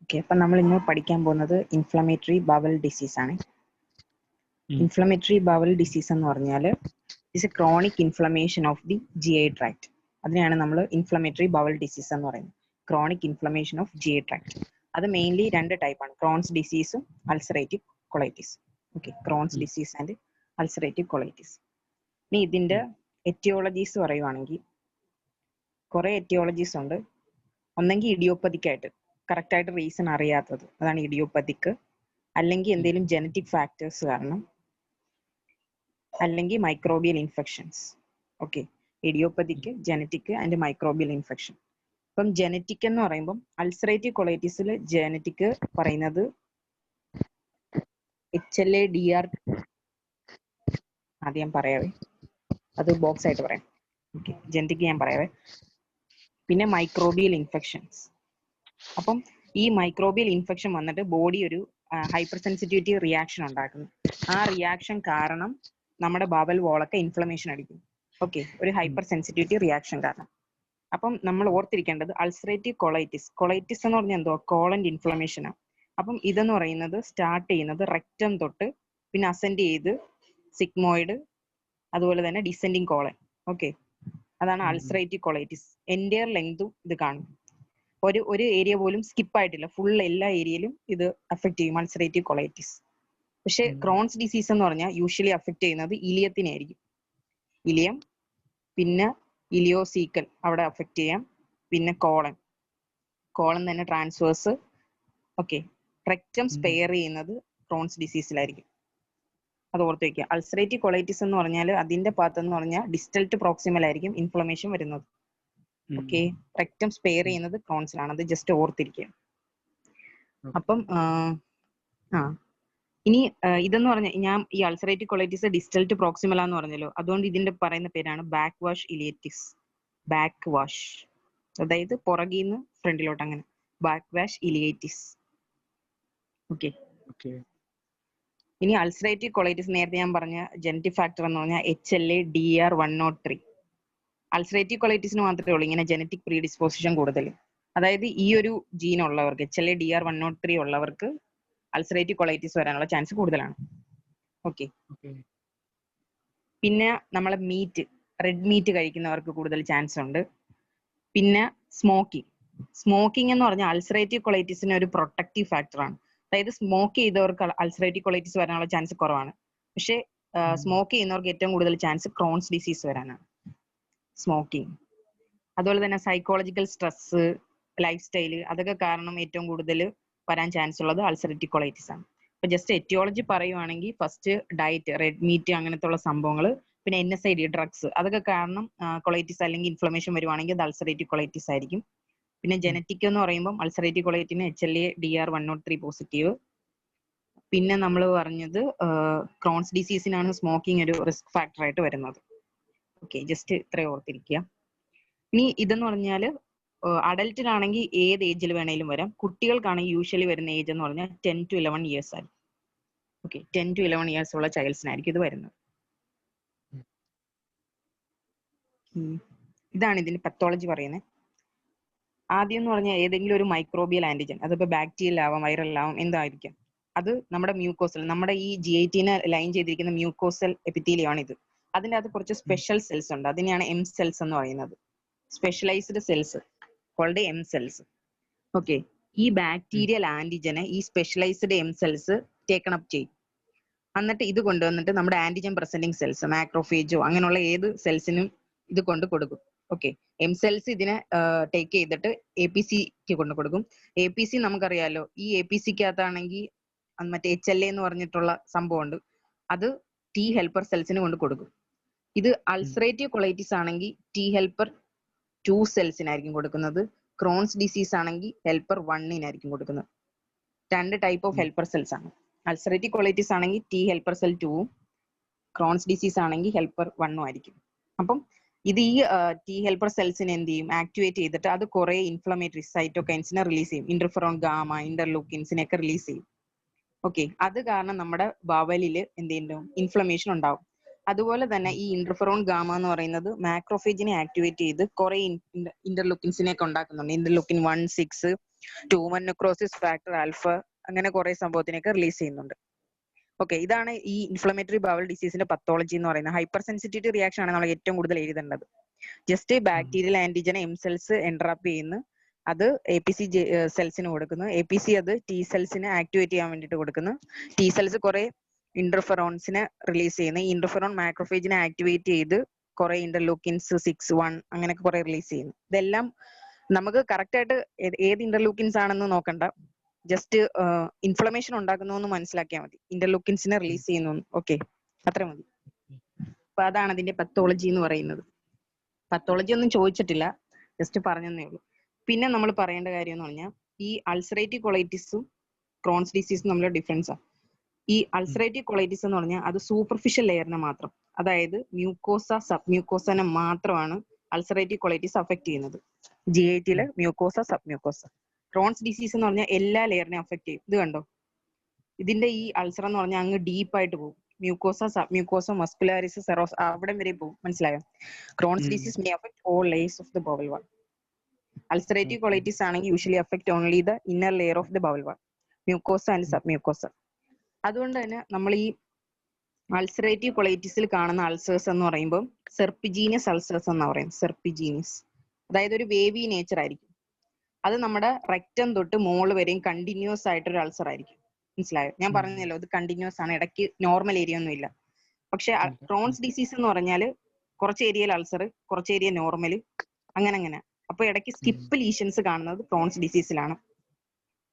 Okay, അപ്പം നമ്മൾ ഇന്ന് പഠിക്കാൻ പോകുന്നത് ഇൻഫ്ലമേറ്ററി ബവൽ ഡിസീസ് ആണ്. ഇൻഫ്ലമേറ്ററി ബവൽ ഡിസീസ് എന്ന് പറഞ്ഞാൽ it's a chronic inflammation of the GI tract. അതിനെയാണ് നമ്മൾ ഇൻഫ്ലമേറ്ററി ബവൽ ഡിസീസ് എന്ന് പറയുന്നത്. Chronic inflammation of GI tract. അത് മെയിൻലി രണ്ട് ടൈപ്പാണ്, ക്രോൺസ് ഡിസീസും ulcerative colitis. Okay, Crohn's disease and ulcerative colitis. ഇനി ഇതിന്റെ എറ്റിയോളജീസ് പറയുവാണെങ്കിൽ കുറെ എറ്റിയോളജീസ് ഉണ്ട്. ഒന്നെങ്കിൽ ഇഡിയോപ്പതിക് ആയിട്ട് കറക്റ്റ് ആയിട്ട് റീസൺ അറിയാത്തത്, അതാണ് ഇഡിയോപ്പതിക്. അല്ലെങ്കിൽ എന്തെങ്കിലും ജനറ്റിക് ഫാക്ടേഴ്സ് കാരണം, അല്ലെങ്കിൽ microbial infections. Okay, idiopathic, genetic and microbial infection. ഇപ്പം ജനറ്റിക് എന്ന് പറയുമ്പം അൾസറേറ്റീവ് കൊളൈറ്റിസിൽ ജനറ്റിക് പറയുന്നത് HLA-DR. ആദ്യം പറയാവേ, അത് ബോക്സ് ആയിട്ട് പറയാം. ഓക്കെ, ജനറ്റിക് ഞാൻ പറയാവേ. പിന്നെ മൈക്രോബിയൽ ഇൻഫെക്ഷൻസ്. അപ്പം ഈ മൈക്രോബിയൽ ഇൻഫെക്ഷൻ വന്നിട്ട് ബോഡി ഒരു ഹൈപ്പർ സെൻസിറ്റിവിറ്റി റിയാക്ഷൻ ഉണ്ടാക്കുന്നു. ആ റിയാക്ഷൻ കാരണം നമ്മുടെ ബവൽ വോളൊക്കെ ഇൻഫ്ലമേഷൻ അടിക്കും. ഓക്കെ, ഒരു ഹൈപ്പർ സെൻസിറ്റിവിറ്റി റിയാക്ഷൻ കാരണം. അപ്പം നമ്മൾ ഓർത്തിരിക്കേണ്ടത് അൾസറേറ്റീവ് കൊളൈറ്റിസ്. കൊളൈറ്റിസ് എന്ന് പറഞ്ഞാൽ എന്തോ കോളന്റ് ഇൻഫ്ലമേഷൻ ആണ്. അപ്പം ഇതെന്ന് പറയുന്നത് സ്റ്റാർട്ട് ചെയ്യുന്നത് റെക്റ്റം തൊട്ട് പിന്നെ അസെൻഡ് ചെയ്ത് സിഗ്മോയിഡ്, അതുപോലെ തന്നെ ഡിസെൻഡിങ് കോളൻ. ഓക്കെ, അതാണ് അൾസറേറ്റീവ് കൊളൈറ്റിസ്. എൻറ്റയർ ലെങ്തും ഇത് കാണും. ഒരു ഏരിയ പോലും സ്കിപ്പ് ആയിട്ടില്ല, ഫുൾ എല്ലാ ഏരിയയിലും ഇത് അഫക്ട് ചെയ്യും അൾസറേറ്റീവ് കൊളൈറ്റിസ്. പക്ഷെ ക്രോൺസ് ഡിസീസ് എന്ന് പറഞ്ഞാൽ യൂഷ്വലി അഫക്ട് ചെയ്യുന്നത് ഇലിയത്തിനെ ആയിരിക്കും. ഇലിയം, പിന്നെ ഇലിയോസീക്കൽ അവിടെ അഫക്ട് ചെയ്യാം, പിന്നെ കോളൻ തന്നെ ട്രാൻസ്വേഴ്സ്. ഓക്കെ, റെക്റ്റം സ്പെയർ ചെയ്യുന്നത് ക്രോൺസ് ഡിസീസിലായിരിക്കും. അത് ഓർത്ത് വെക്കുക. അൾസറേറ്റീവ് കൊളൈറ്റിസ് എന്ന് പറഞ്ഞാൽ അതിന്റെ പാത്ത് എന്ന് പറഞ്ഞാൽ ഡിസ്റ്റൽ ടു പ്രോക്സിമൽ ആയിരിക്കും ഇൻഫ്ലമേഷൻ വരുന്നത്. ഓക്കെ, റെക്റ്റം സ്പെയർ ചെയ്യുന്നത് ക്രോൺസിലാണ്. അത് ജസ്റ്റ് ഓർത്തിരിക്കുക. അപ്പം ഇനി ഇതെന്ന് പറഞ്ഞ ഞാൻ ഈ ulcerative colitis distal to proximal എന്ന് പറഞ്ഞല്ലോ, അതുകൊണ്ട് ഇതിന്റെ പറയുന്ന പേരാണ് back wash ileitis. Back wash, അതായത് പുറകിൽ നിന്ന് ഫ്രണ്ടിലോട്ട്, അങ്ങനെ ബാക്ക് വാഷ് ഇലിയറ്റിസ്. ഓക്കെ, ഇനി അൾസറേറ്റീവ് കൊളൈറ്റിസ് നേരത്തെ ഞാൻ പറഞ്ഞ ജനറ്റിക് ഫാക്ടർ എന്ന് പറഞ്ഞാൽ HLA-DR103. അൾസറേറ്റീവ് കൊളൈറ്റിസിന് മാത്രമേ ഉള്ളൂ ഇങ്ങനെ ജനറ്റിക് പ്രീഡിസ്പോസിഷൻ കൂടുതൽ. അതായത് ഈ ഒരു ജീൻ ഉള്ളവർക്ക്, HLA-DR103 ഉള്ളവർക്ക് അൾസറേറ്റീവ് കൊളൈറ്റിസ് വരാനുള്ള ചാൻസ് കൂടുതലാണ്. ഓക്കെ, പിന്നെ നമ്മളെ റെഡ് മീറ്റ് കഴിക്കുന്നവർക്ക് കൂടുതൽ ചാൻസ് ഉണ്ട്. പിന്നെ സ്മോക്കിംഗ് എന്ന് പറഞ്ഞാൽ അൾസറേറ്റീവ് കൊളൈറ്റിസിന് ഒരു പ്രൊട്ടക്റ്റീവ് ഫാക്ടറാണ്. അതായത് സ്മോക്ക് ചെയ്തവർക്ക് അൾസറേറ്റീവ് കൊളൈറ്റിസ് വരാനുള്ള ചാൻസ് കുറവാണ്. പക്ഷേ സ്മോക്ക് ചെയ്യുന്നവർക്ക് ഏറ്റവും കൂടുതൽ ചാൻസ് ക്രോൺസ് ഡിസീസ് വരാനാണ് സ്മോക്കിംഗ്. അതുപോലെ തന്നെ സൈക്കോളജിക്കൽ സ്ട്രെസ്, ലൈഫ് സ്റ്റൈല്, അതൊക്കെ കാരണം ഏറ്റവും കൂടുതൽ വരാൻ ചാൻസ് ഉള്ളത് അൾസറേറ്റീവ് കൊളൈറ്റിസ് ആണ്. അപ്പൊ ജസ്റ്റ് എറ്റിയോളജി പറയുവാണെങ്കിൽ ഫസ്റ്റ് ഡയറ്റ്, റെഡ് മീറ്റ്, അങ്ങനത്തെ ഉള്ള സംഭവങ്ങൾ, പിന്നെ NSAID ഡ്രഗ്സ്, അതൊക്കെ കാരണം കൊളൈറ്റിസ് അല്ലെങ്കിൽ ഇൻഫ്ലമേഷൻ വരുവാണെങ്കിൽ അത് അൾസറേറ്റീവ് കൊളൈറ്റിസ് ആയിരിക്കും. പിന്നെ ജനറ്റിക് എന്ന് പറയുമ്പോൾ അൾസറേറ്റീവ് കൊളൈറ്റിന് HLA-DR103 പോസിറ്റീവ്. പിന്നെ നമ്മൾ പറഞ്ഞത് ക്രോൺസ് ഡിസീസിനാണ് സ്മോക്കിംഗ് ഒരു റിസ്ക് ഫാക്ടർ ആയിട്ട് വരുന്നത്. ഓക്കെ, ജസ്റ്റ് ഇത്രയും ഓർത്തിരിക്കുക. ഇനി ഇതെന്ന് പറഞ്ഞാൽ അഡൽറ്റിലാണെങ്കിൽ ഏത് ഏജിൽ വേണേലും വരാം. കുട്ടികൾക്കാണെങ്കിൽ യൂഷ്വലി വരുന്ന ഏജ് എന്ന് പറഞ്ഞാൽ 10 to 11 ഇയേഴ്സ് ആയിരിക്കും. ഓക്കെ, 10 to 11 ഇയേഴ്സ് ഉള്ള ചൈൽഡ്സിനായിരിക്കും ഇത് വരുന്നത്. ഇതാണ് ഇതിന്റെ പത്തോളജി പറയുന്നത്. ആദ്യം എന്ന് പറഞ്ഞാൽ ഏതെങ്കിലും ഒരു മൈക്രോബിയൽ ആന്റിജൻ, അതിപ്പോൾ ബാക്ടീരിയൽ ആവാം, വൈറൽ ആവാം, എന്തായിരിക്കാം, അത് നമ്മുടെ മ്യൂക്കോസൽ, നമ്മുടെ ഈ GIT-നെ ലൈൻ ചെയ്തിരിക്കുന്ന മ്യൂക്കോസൽ എപ്പിത്തീലിയം ആണ് ഇത്. അതിൻ്റെ അകത്ത് കുറച്ച് സ്പെഷ്യൽ സെൽസ് ഉണ്ട്, അതിനെയാണ് M സെൽസ് എന്ന് പറയുന്നത്. Specialised cells called M cells. Okay, ഈ ബാക്ടീരിയൽ ആന്റിജനെ ഈ specialised M cells taken up ചെയ്യും. എന്നിട്ട് ഇത് കൊണ്ടുവന്നിട്ട് നമ്മുടെ ആന്റിജൻ പ്രസന്റിങ് സെൽസ്, മാക്രോഫേജോ അങ്ങനെയുള്ള ഏത് സെൽസിനും ഇത് കൊണ്ട് കൊടുക്കും. ഓക്കെ, M സെൽസ് ഇതിനെ ടേക്ക് ചെയ്തിട്ട് APCക്ക് കൊണ്ട് കൊടുക്കും. APC നമുക്കറിയാലോ, ഈ APCക്കകത്താണെങ്കിൽ മറ്റേ HLA എന്ന് പറഞ്ഞിട്ടുള്ള സംഭവമുണ്ട്, അത് T ഹെൽപ്പർ സെൽസിന് കൊണ്ട് കൊടുക്കും. ഇത് അൾസറേറ്റീവ് കൊളൈറ്റിസ് ആണെങ്കിൽ T ഹെൽപ്പർ 2 സെൽസിനായിരിക്കും കൊടുക്കുന്നത്. ക്രോൺസ് ഡിസീസ് ആണെങ്കിൽ ഹെൽപ്പർ 1-നായിരിക്കും കൊടുക്കുന്നത്. രണ്ട് ടൈപ്പ് ഓഫ് ഹെൽപ്പർ സെൽസ് ആണ്. അൾസറേറ്റീവ് കൊളൈറ്റിസ് ആണെങ്കിൽ T ഹെൽപ്പർ സെൽ 2-ഉം, ക്രോൺസ് ഡിസീസ് ആണെങ്കിൽ ഹെൽപ്പർ 1-ഉം ആയിരിക്കും. അപ്പം ഇത് ഈ T ഹെൽപ്പർ സെൽസിനെ എന്ത് ചെയ്യും, ആക്ടിവേറ്റ് ചെയ്തിട്ട് അത് കുറെ ഇൻഫ്ലമേറ്ററി സൈറ്റോകൈൻസിനെ റിലീസ് ചെയ്യും. ഇന്റർഫെറോൺ ഗാമ, ഇന്റർലൂക്കിൻസിനെയൊക്കെ റിലീസ് ചെയ്യും. ഓക്കെ, അത് കാരണം നമ്മുടെ ബവലിൽ എന്ത് ചെയ്യും, ഇൻഫ്ലമേഷൻ ഉണ്ടാവും. അതുപോലെ തന്നെ ഈ ഇന്റർഫെറോൺ ഗാമ എന്ന് പറയുന്നത് മാക്രോഫേജിനെ ആക്ടിവേറ്റ് ചെയ്ത് കുറെ ഇന്റർലൂക്കിൻസിനെയൊക്കെ ഉണ്ടാക്കുന്നുണ്ട്. Interleukin 1, 6, tumour necrosis factor alpha, അങ്ങനെ കുറെ സംഭവത്തിനൊക്കെ റിലീസ് ചെയ്യുന്നുണ്ട്. ഓക്കെ, ഇതാണ് ഈ ഇൻഫ്ലമേറ്ററി ബവൽ ഡിസീസിന്റെ പത്തോളജി എന്ന് പറയുന്നത്. ഹൈപ്പർ സെൻസിറ്റിവിറ്റി റിയാക്ഷൻ ആണ് നമ്മൾ ഏറ്റവും കൂടുതൽ എഴുതേണ്ടത്. Just bacterial antigen M cells entrap ചെയ്യുന്നു, അത് എ പി സി സെൽസിന് കൊടുക്കുന്നു. എ പി സി അത് ടി സെൽസിനെ ആക്ടിവേറ്റ് ചെയ്യാൻ വേണ്ടിയിട്ട് കൊടുക്കുന്നു. ടി സെൽസ് കുറെ ഇന്റർഫെറോൺസിനെ റിലീസ് ചെയ്യുന്നു. ഈ ഇന്റർഫെറോൺ മാക്രോഫേജിനെ ആക്ടിവേറ്റ് ചെയ്ത് കുറെ ഇന്റർലൂക്കിൻസ് 6-1 അങ്ങനെയൊക്കെ കുറെ റിലീസ് ചെയ്യുന്നു. ഇതെല്ലാം നമുക്ക് കറക്റ്റ് ആയിട്ട് ഏത് ഇന്റർലൂക്കിൻസ് ആണെന്ന് നോക്കണ്ട, ജസ്റ്റ് ഇൻഫ്ലമേഷൻ ഉണ്ടാക്കുന്നു എന്ന് മനസ്സിലാക്കിയാൽ മതി. ഇന്റർലൂക്കിൻസിനെ റിലീസ് ചെയ്യുന്നു, ഓക്കെ, അത്ര മതി. അപ്പൊ അതാണ് അതിന്റെ പത്തോളജി എന്ന് പറയുന്നത്. പത്തോളജി ഒന്നും ചോദിച്ചിട്ടില്ല, ജസ്റ്റ് പറഞ്ഞതേ ഉള്ളൂ. പിന്നെ നമ്മൾ പറയേണ്ട കാര്യം എന്ന് പറഞ്ഞാൽ ഈ അൾസറേറ്റീവ് കൊളൈറ്റിസും ക്രോൺസ് ഡിസീസും തമ്മിലുള്ള ഡിഫറൻസ് ആണ്. ഈ അൾസറേറ്റീവ് കൊളൈറ്റിസ് എന്ന് പറഞ്ഞാൽ അത് സൂപ്പർഫിഷ്യൽ ലെയറിനെ മാത്രം, അതായത് മ്യൂക്കോസ സബ് മ്യൂക്കോസനെ മാത്രമാണ് അൾസറേറ്റീവ് കൊളൈറ്റിസ് അഫക്ട് ചെയ്യുന്നത്. GIT-ല് mucosa sub mucosa. Crohn's disease എന്ന് പറഞ്ഞാൽ എല്ലാ ലെയറിനെയും അഫക്ട് ചെയ്യും. ഇത് കണ്ടോ, ഇതിന്റെ ഈ അൾസർ എന്ന് പറഞ്ഞാൽ അങ്ങ് ഡീപ്പായിട്ട് പോകും. Mucosa sub mucosa muscularis serous അവിടെ വരെ പോകും, മനസ്സിലായോ? Crohn's disease may affect all layers of the bowel wall. Ulcerative colitis ആണെങ്കിൽ usually affect only the inner layer of the bowel wall, mucosa and sub mucosa. അതുകൊണ്ട് തന്നെ നമ്മൾ ഈ ulcerative കൊളൈറ്റിസിൽ കാണുന്ന അൾസേഴ്സ് എന്ന് പറയുമ്പോൾ സെർപ്പിജീനിയസ് അൾസേഴ്സ് എന്ന് പറയും. സെർപ്പിജീനിയസ് അതായത് ഒരു വേവി നേച്ചർ ആയിരിക്കും. അത് നമ്മുടെ റെക്റ്റം തൊട്ട് മോള് വരെയും കണ്ടിന്യൂസ് ആയിട്ടൊരു അൾസർ ആയിരിക്കും, മനസ്സിലായോ? ഞാൻ പറഞ്ഞല്ലോ ഇത് കണ്ടിന്യൂസ് ആണ്, ഇടയ്ക്ക് നോർമൽ ഏരിയ ഒന്നും ഇല്ല. പക്ഷെ ക്രോൺസ് ഡിസീസ് എന്ന് പറഞ്ഞാല് കുറച്ച് ഏരിയയിൽ അൾസർ, കുറച്ച് ഏരിയ നോർമൽ, അങ്ങനെ. അപ്പൊ ഇടയ്ക്ക് സ്കിപ്പ് ലീഷൻസ് കാണുന്നത് ക്രോൺസ് ഡിസീസിലാണ്.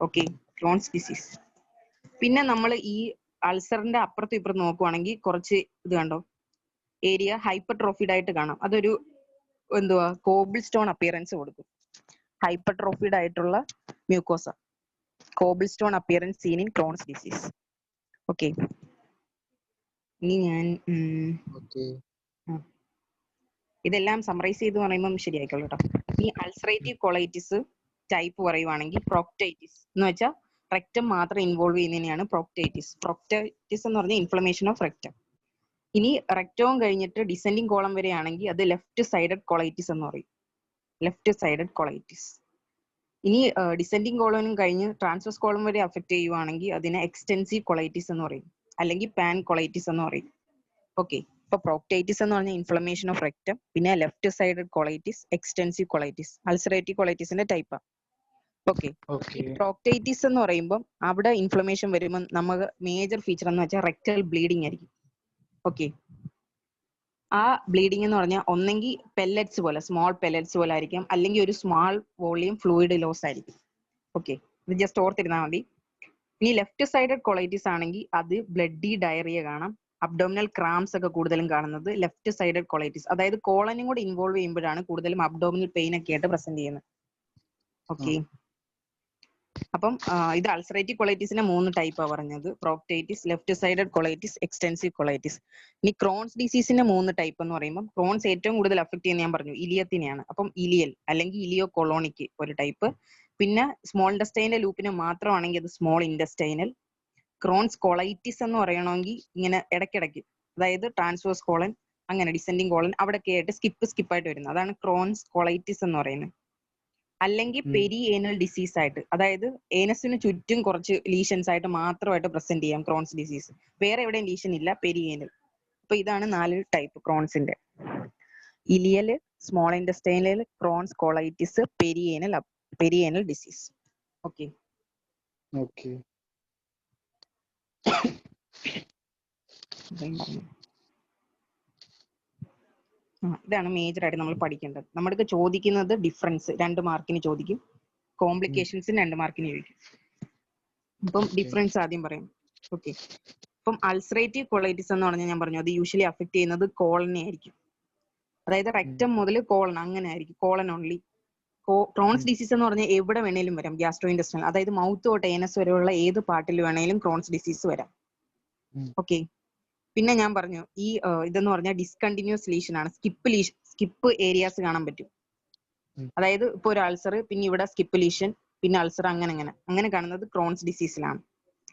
Okay, Crohn's disease. പിന്നെ നമ്മൾ ഈ അൾസറിന്റെ അപ്പുറത്തും ഇപ്പുറത്ത് നോക്കുവാണെങ്കിൽ കുറച്ച് ഇത് കണ്ടോ, ഏരിയ ഹൈപ്പർട്രോഫിഡ് ആയിട്ട് കാണാം. അതൊരു എന്തുവാ കോബിൾ സ്റ്റോൺ അപ്പിയറൻസ് കൊടുക്കും. ഹൈപ്പർട്രോഫിഡ് ആയിട്ടുള്ള mucosa, cobble stone appearance scene in Crohn's disease. Okay, ഇനി ഞാൻ ഇതെല്ലാം സമറൈസ് ചെയ്ത് പറയുമ്പോൾ ശരിയായിക്കോളൂ കേട്ടോ. ഈ അൾസറേറ്റീവ് കൊളൈറ്റിസ് ടൈപ്പ് പറയുവാണെങ്കിൽ പ്രോക്ടൈറ്റിസ് എന്ന് വെച്ചാൽ റെക്റ്റം മാത്രം ഇൻവോൾവ് ചെയ്യുന്നതിനെയാണ് പ്രോക്ടൈറ്റിസ്. പ്രോക്ടൈറ്റിസ് എന്ന് പറഞ്ഞാൽ ഇൻഫ്ലമേഷൻ ഓഫ് റെക്റ്റം. ഇനി റെക്റ്റവും കഴിഞ്ഞിട്ട് ഡിസെൻഡിങ് കോളം വരെയാണെങ്കിൽ അത് ലെഫ്റ്റ് സൈഡഡ് കൊളൈറ്റിസ് എന്ന് പറയും. Left sided colitis. ഇനി ഡിസെൻഡിങ് കോളനും കഴിഞ്ഞ് ട്രാൻസ്വേഴ്സ് കോളം വരെ അഫക്ട് ചെയ്യുവാണെങ്കിൽ അതിനെ എക്സ്റ്റെൻസീവ് കൊളൈറ്റിസ് എന്ന് പറയും, അല്ലെങ്കിൽ പാൻ കൊളൈറ്റിസ് എന്ന് പറയും. ഓക്കെ, ഇപ്പൊ പ്രോക്ടൈറ്റിസ് എന്ന് പറഞ്ഞാൽ ഇൻഫ്ലമേഷൻ ഓഫ് റെക്റ്റം, പിന്നെ left sided colitis, extensive colitis, ulcerative കൊളൈറ്റിസിന്റെ ടൈപ്പാണ്. ഓക്കെ, പ്രോക്ടൈറ്റിസ് എന്ന് പറയുമ്പോൾ അവിടെ ഇൻഫ്ലമേഷൻ വരുമ്പോൾ നമുക്ക് മേജർ ഫീച്ചർ എന്ന് വെച്ചാൽ റെക്ടൽ ബ്ലീഡിംഗ് ആയിരിക്കും. ഓക്കെ, ആ ബ്ലീഡിംഗ് എന്ന് പറഞ്ഞാൽ ഒന്നെങ്കിൽ പെല്ലറ്റ്സ് പോലെ, സ്മോൾ പെല്ലറ്റ്സ് പോലെ ആയിരിക്കാം, അല്ലെങ്കിൽ ഒരു സ്മോൾ വോളിയം ഫ്ലൂയിഡ് ലോസ് ആയിരിക്കും. ഓക്കെ, ഇത് ജസ്റ്റ് ഓർത്തിരുന്നാൽ മതി. ഇനി ലെഫ്റ്റ് സൈഡഡ് കൊളൈറ്റിസ് ആണെങ്കിൽ അത് ബ്ലഡി ഡയറിയ കാണാം, അബ്ഡോമിനൽ ക്രാംസ് ഒക്കെ കൂടുതലും കാണുന്നത് ലെഫ്റ്റ് സൈഡഡ് കൊളൈറ്റിസ്. അതായത് കോളനും കൂടെ ഇൻവോൾവ് ചെയ്യുമ്പോഴാണ് കൂടുതലും അബ്ഡോമിനൽ പെയിൻ ഒക്കെ ആയിട്ട് പ്രസന്റ് ചെയ്യുന്നത്. ഓക്കെ, അപ്പം ഇത് അൾസറേറ്റീവ് കൊളൈറ്റിസിന്റെ 3 ടൈപ്പാണ് പറഞ്ഞത്: proctitis, left sided colitis, extensive colitis. ഇനി ക്രോൺസ് ഡിസീസിന്റെ 3 ടൈപ്പ് എന്ന് പറയുമ്പോൾ ക്രോൺസ് ഏറ്റവും കൂടുതൽ അഫക്ട് ചെയ്യുന്ന ഞാൻ പറഞ്ഞു ഇലിയത്തിനെയാണ്. അപ്പം ഇലിയൽ അല്ലെങ്കിൽ ഇലിയോ കൊളോണിക് ഒരു ടൈപ്പ്. പിന്നെ സ്മോൾ ഇൻഡസ്റ്റൈനൽ ലൂപ്പിന് മാത്രമാണെങ്കിൽ അത് സ്മോൾ ഇൻഡസ്റ്റൈനൽ. ക്രോൺസ് കൊളൈറ്റിസ് എന്ന് പറയണമെങ്കിൽ ഇങ്ങനെ ഇടയ്ക്കിടയ്ക്ക്, അതായത് ട്രാൻസ്വേഴ്സ് കോളൻ, അങ്ങനെ ഡിസെൻഡിങ് കോളൻ അവിടെയൊക്കെ ആയിട്ട് സ്കിപ്പായിട്ട് വരുന്നത്, അതാണ് ക്രോൺസ് കൊളൈറ്റിസ് എന്ന് പറയുന്നത്. അല്ലെങ്കിൽ പെരി ഏനൽ ഡിസീസ് ആയിട്ട്, അതായത് ഏനസിന് ചുറ്റും കുറച്ച് ലീഷൻസ് ആയിട്ട് മാത്രമായിട്ട് പ്രസന്റ് ചെയ്യാം ക്രോൺസ് ഡിസീസ്, വേറെ എവിടെയും ലീഷൻ ഇല്ല, പെരി ഏനൽ. അപ്പൊ ഇതാണ് 4 ടൈപ്പ് ക്രോൺസിന്റെ: ileal, small intestinal, Crohn's colitis, peri anal disease. Okay, ഇതാണ് മേജർ ആയിട്ട് നമ്മൾ പഠിക്കേണ്ടത്. നമ്മൾക്ക് ചോദിക്കുന്നത് ഡിഫറൻസ് 2 മാർക്കിന് ചോദിക്കും, കോംപ്ലിക്കേഷൻസ് 2 മാർക്കിന് ചോദിക്കും. അപ്പം ഡിഫറൻസ് ആദ്യം പറയാം. ഓക്കെ, ഇപ്പം അൾസറേറ്റീവ് കൊളൈറ്റിസ് എന്ന് പറഞ്ഞാൽ ഞാൻ പറഞ്ഞു അത് യൂഷ്വലി അഫക്ട് ചെയ്യുന്നത് കോളനെ ആയിരിക്കും, അതായത് റെക്റ്റം മുതൽ കോളൻ അങ്ങനെ ആയിരിക്കും, കോളൻ ഓൺലി. ക്രോൺസ് ഡിസീസ് എന്ന് പറഞ്ഞാൽ എവിടെ വേണേലും വരാം, ഗ്യാസ്ട്രോ ഇൻഡസ്ട്രിയൽ, അതായത് മൗത്ത് തൊട്ട് ഏനസ് വരെയുള്ള ഏത് പാർട്ടിൽ വേണേലും ക്രോൺസ് ഡിസീസ് വരാം. ഓക്കെ, പിന്നെ ഞാൻ പറഞ്ഞു ഈ ഇതെന്ന് പറഞ്ഞാൽ ഡിസ്കണ്ടിന്യൂസ് ലീഷൻ ആണ്, സ്കിപ്പ് ഏരിയാസ് കാണാൻ പറ്റും. അതായത് ഇപ്പൊ ഒരു അൾസർ, പിന്നെ ഇവിടെ സ്കിപ്പ് ലീഷൻ, പിന്നെ അൾസർ, അങ്ങനെ കാണുന്നത് ക്രോൺസ് ഡിസീസിലാണ്.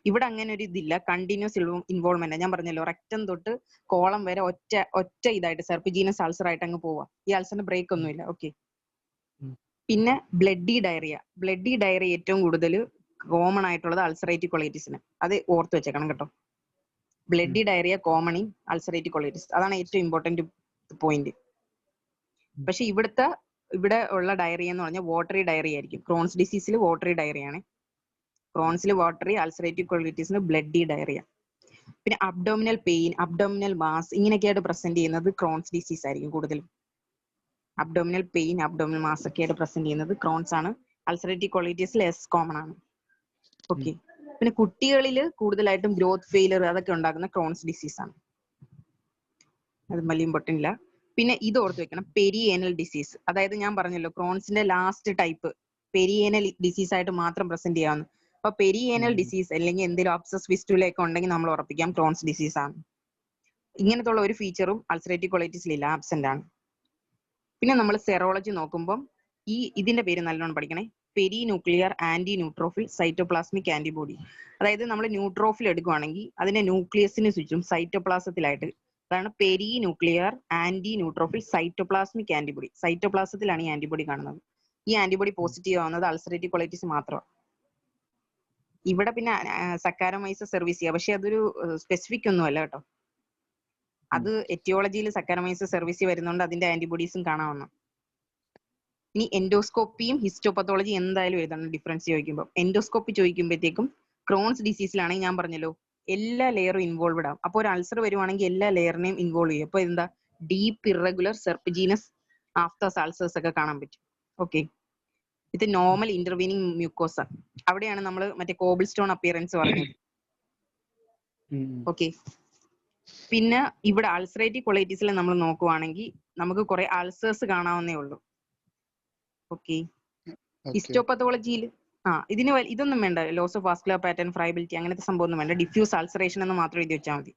ഇവിടെ അങ്ങനെ ഒരു ഇതില്ല, കണ്ടിന്യൂസ് ഇൻവോൾവ്മെന്റ്. ഞാൻ പറഞ്ഞല്ലോ റെക്റ്റം തൊട്ട് കോളം വരെ ഒറ്റ ഇതായിട്ട് സെർപ്പിജീനസ് അൾസർ ആയിട്ട് അങ്ങ് പോവാം. ഈ അൾസറിന് ബ്രേക്ക് ഒന്നുമില്ല. ഓക്കെ, പിന്നെ ബ്ലഡി ഡയറിയ ഏറ്റവും കൂടുതൽ കോമൺ ആയിട്ടുള്ളത് അൾസറേറ്റീവ് കൊളൈറ്റിസിന്. അത് ഓർത്ത് വെച്ചേക്കണം കേട്ടോ. Bloody diarrhoea common in ulcerative colitis. അതാണ് ഏറ്റവും ഇമ്പോർട്ടന്റ് പോയിന്റ്. പക്ഷെ ഇവിടെ ഉള്ള ഡയറിയ എന്ന് പറഞ്ഞാൽ വാട്ടറി ഡയറിയ ആയിരിക്കും. ക്രോൺസ് ഡിസീസിൽ വാട്ടറി ഡയറിയ ആണ്. ക്രോൺസിൽ വാട്ടറി, അൾസറേറ്റീവ് കൊളൈറ്റിസിന് ബ്ലഡി ഡയറിയ. പിന്നെ അബ്ഡോമിനൽ പെയിൻ, അബ്ഡോമിനൽ മാസ് ഇങ്ങനെയൊക്കെയായിട്ട് പ്രസന്റ് ചെയ്യുന്നത് ക്രോൺസ് ഡിസീസ് ആയിരിക്കും കൂടുതലും. അബ്ഡോമിനൽ പെയിൻ, അബ്ഡോമിനൽ മാസ് ഒക്കെ ആയിട്ട് പ്രസന്റ് ചെയ്യുന്നത് ക്രോൺസ് ആണ്. അൾസറേറ്റീവ് കൊളൈറ്റിസ് ലെസ് കോമൺ ആണ്. ഓക്കെ. പിന്നെ കുട്ടികളിൽ കൂടുതലായിട്ടും ഗ്രോത്ത് ഫെയിലർ അതൊക്കെ ഉണ്ടാക്കുന്ന ക്രോൺസ് ഡിസീസ് ആണ്. അത് വലിയ ഇമ്പോർട്ടന്റ് ഇല്ല. പിന്നെ ഇത് ഓർത്ത് വെക്കണം, പെരിയേനൽ ഡിസീസ്. അതായത് ഞാൻ പറഞ്ഞല്ലോ ക്രോൺസിന്റെ ലാസ്റ്റ് ടൈപ്പ് പെരിയേനൽ ഡിസീസ് ആയിട്ട് മാത്രം പ്രസന്റ് ചെയ്യാവുന്നു. അപ്പൊ പെരിയേനൽ ഡിസീസ് അല്ലെങ്കിൽ എന്തെങ്കിലും അബ്സസ് ഫിസ്റ്റുല ഒക്കെ ഉണ്ടെങ്കിൽ നമ്മൾ ഉറപ്പിക്കാം ക്രോൺസ് ഡിസീസ് ആണ്. ഇങ്ങനത്തെ ഉള്ള ഒരു ഫീച്ചറും അൾസറേറ്റീവ് കൊളൈറ്റിസിൽ ഇല്ല, ആബ്സെന്റ് ആണ്. പിന്നെ നമ്മൾ സെറോളജി നോക്കുമ്പോൾ ഇതിന്റെ പേര് നല്ലോണം പഠിക്കണേ. Peri nuclear anti neutrophil cytoplasmic antibody. അതായത് നമ്മൾ ന്യൂട്രോഫിൽ എടുക്കുവാണെങ്കിൽ അതിന്റെ ന്യൂക്ലിയസിന് ചുറ്റും സൈറ്റോപ്ലാസത്തിലായിട്ട്, അതാണ് peri nuclear anti neutrophil cytoplasmic antibody. സൈറ്റോപ്ലാസത്തിലാണ് ഈ ആന്റിബോഡി കാണുന്നത്. ഈ ആന്റിബോഡി പോസിറ്റീവ് ആവുന്നത് അൾസറേറ്റീവ് കൊളൈറ്റിസ് മാത്രമാണ്. ഇവിടെ പിന്നെ സക്കാരമൈസസ് സെർവീസിയ, പക്ഷെ അതൊരു സ്പെസിഫിക് ഒന്നും അല്ല കേട്ടോ. അത് എറ്റിയോളജിയിൽ സക്കാരമൈസസ് സെർവീസിയ വരുന്നതുകൊണ്ട് അതിന്റെ ആന്റിബോഡീസും കാണാവുന്ന. ഇനി എൻഡോസ്കോപ്പിയും ഹിസ്റ്റോപത്തോളജി എന്തായാലും എഴുതണം ഡിഫറൻസ് ചോദിക്കുമ്പോൾ. എൻഡോസ്കോപ്പി ചോദിക്കുമ്പോഴത്തേക്കും ക്രോൺസ് ഡിസീസിലാണെങ്കിൽ ഞാൻ പറഞ്ഞല്ലോ എല്ലാ ലെയറും ഇൻവോൾവഡ് ആവും. അപ്പോൾ ഒരു അൾസർ വരുവാണെങ്കിൽ എല്ലാ ലെയറിനെയും ഇൻവോൾവ് ചെയ്യും. അപ്പൊ എന്താ ഡീപ്പ് ഇറഗുലർ സെർപ്പിജീനസ് ആഫ്റ്റർ അൾസേഴ്സ് ഒക്കെ കാണാൻ പറ്റും. ഓക്കെ. ഇത് നോർമൽ ഇന്റർവീനിങ് മ്യൂക്കോസ. അവിടെയാണ് നമ്മൾ മറ്റേ കോബിൾ സ്റ്റോൺ അപ്പിയറൻസ് പറഞ്ഞത്. ഓക്കെ. പിന്നെ ഇവിടെ അൾസറേറ്റീവ് കൊളൈറ്റിസിൽ നമ്മൾ നോക്കുവാണെങ്കിൽ നമുക്ക് കുറെ അൾസേഴ്സ് കാണാവുന്നേ ഉള്ളൂ. ഓക്കെ. ഹിസ്റ്റോപത്തോളജിയിൽ ഇതൊന്നും വേണ്ട. ലോസ് ഓഫ് വാസ്കുലർ പാറ്റേൺ, ഫ്രൈബിലിറ്റി അങ്ങനത്തെ സംഭവം ഒന്നും വേണ്ട. ഡിഫ്യൂസ് അൾസറേഷൻ എന്ന് മാത്രം എഴുതി വെച്ചാൽ മതി.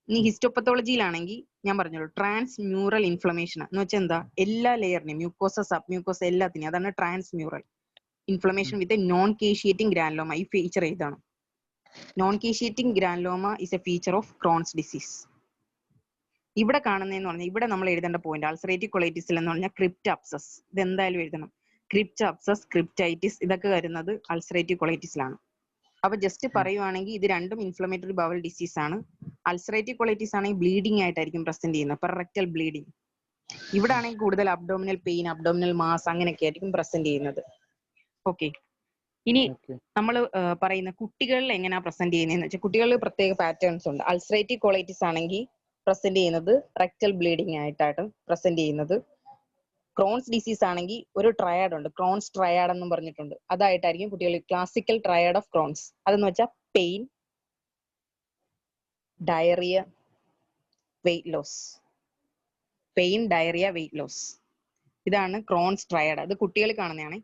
ഇനി ഹിസ്റ്റോപത്തോളജിയിലാണെങ്കിൽ ഞാൻ പറഞ്ഞല്ലോ ട്രാൻസ് മ്യൂറൽ ഇൻഫ്ലമേഷൻ എന്ന് വെച്ചാൽ എന്താ, എല്ലാ ലെയറിനെയും മ്യൂക്കോസ, സബ് മ്യൂക്കോസ എല്ലാത്തിനെയും, അതാണ് trans mural inflammation with non caseating granuloma. ഈ ഫീച്ചർ ഏതാണ്? Non caseating granuloma is a feature of Crohn's disease. ഇവിടെ കാണുന്നതെന്ന് പറഞ്ഞാൽ ഇവിടെ നമ്മൾ എഴുതേണ്ട പോയിന്റ് അൾസറേറ്റീവ് കൊളൈറ്റിസിൽ എന്ന് പറഞ്ഞാൽ ക്രിപ്റ്റ് അബ്സസ്. ഇത് എന്തായാലും എഴുതണം. ക്രിപ്റ്റ് അബ്സസ്, ക്രിപ്റ്റൈറ്റിസ് ഇതൊക്കെ വരുന്നത് അൾസറേറ്റീവ് കൊളൈറ്റിസിലാണ്. അപ്പൊ ജസ്റ്റ് പറയുവാണെങ്കിൽ ഇത് രണ്ടും ഇൻഫ്ലമേറ്ററി ബവൽ ഡിസീസ് ആണ്. അൾസറേറ്റീവ് കൊളൈറ്റിസ് ആണെങ്കിൽ ബ്ലീഡിംഗ് ആയിട്ടായിരിക്കും പ്രസന്റ് ചെയ്യുന്നത്, പെർറക്റ്റൽ ബ്ലീഡിംഗ്. ഇവിടെ ആണെങ്കിൽ കൂടുതൽ അബ്ഡോമിനൽ പെയിൻ, അബ്ഡോമിനൽ മാസ് അങ്ങനെയൊക്കെ ആയിരിക്കും പ്രസന്റ് ചെയ്യുന്നത്. ഓക്കെ. ഇനി നമ്മൾ പറയുന്ന കുട്ടികളിൽ എങ്ങനെയാ പ്രസന്റ് ചെയ്യുന്നതെന്ന് വെച്ചാൽ കുട്ടികളിൽ പ്രത്യേക പാറ്റേൺസ് ഉണ്ട്. അൾസറേറ്റീവ് കൊളൈറ്റിസ് ആണെങ്കിൽ പ്രസന്റ് ചെയ്യുന്നത് റെക്ടൽ ബ്ലീഡിംഗ് ആയിട്ടാണ് പ്രസന്റ് ചെയ്യുന്നത്. ക്രോൺസ് ഡിസീസ് ആണെങ്കിൽ ഒരു ട്രയാഡ് ഉണ്ട്, ക്രോൺസ് ട്രയാഡ് എന്നും പറഞ്ഞിട്ടുണ്ട്. അതായിട്ടായിരിക്കും കുട്ടികൾ ക്ലാസിക്കൽ ട്രയാഡ് ഓഫ് ക്രോൺസ്. അതെന്ന് വെച്ചാൽ pain, diarrhoea, weight loss. Pain, diarrhoea, weight loss, ഇതാണ് ക്രോൺസ് ട്രയാഡ്. അത് കുട്ടികൾ കാണുന്നതാണ്.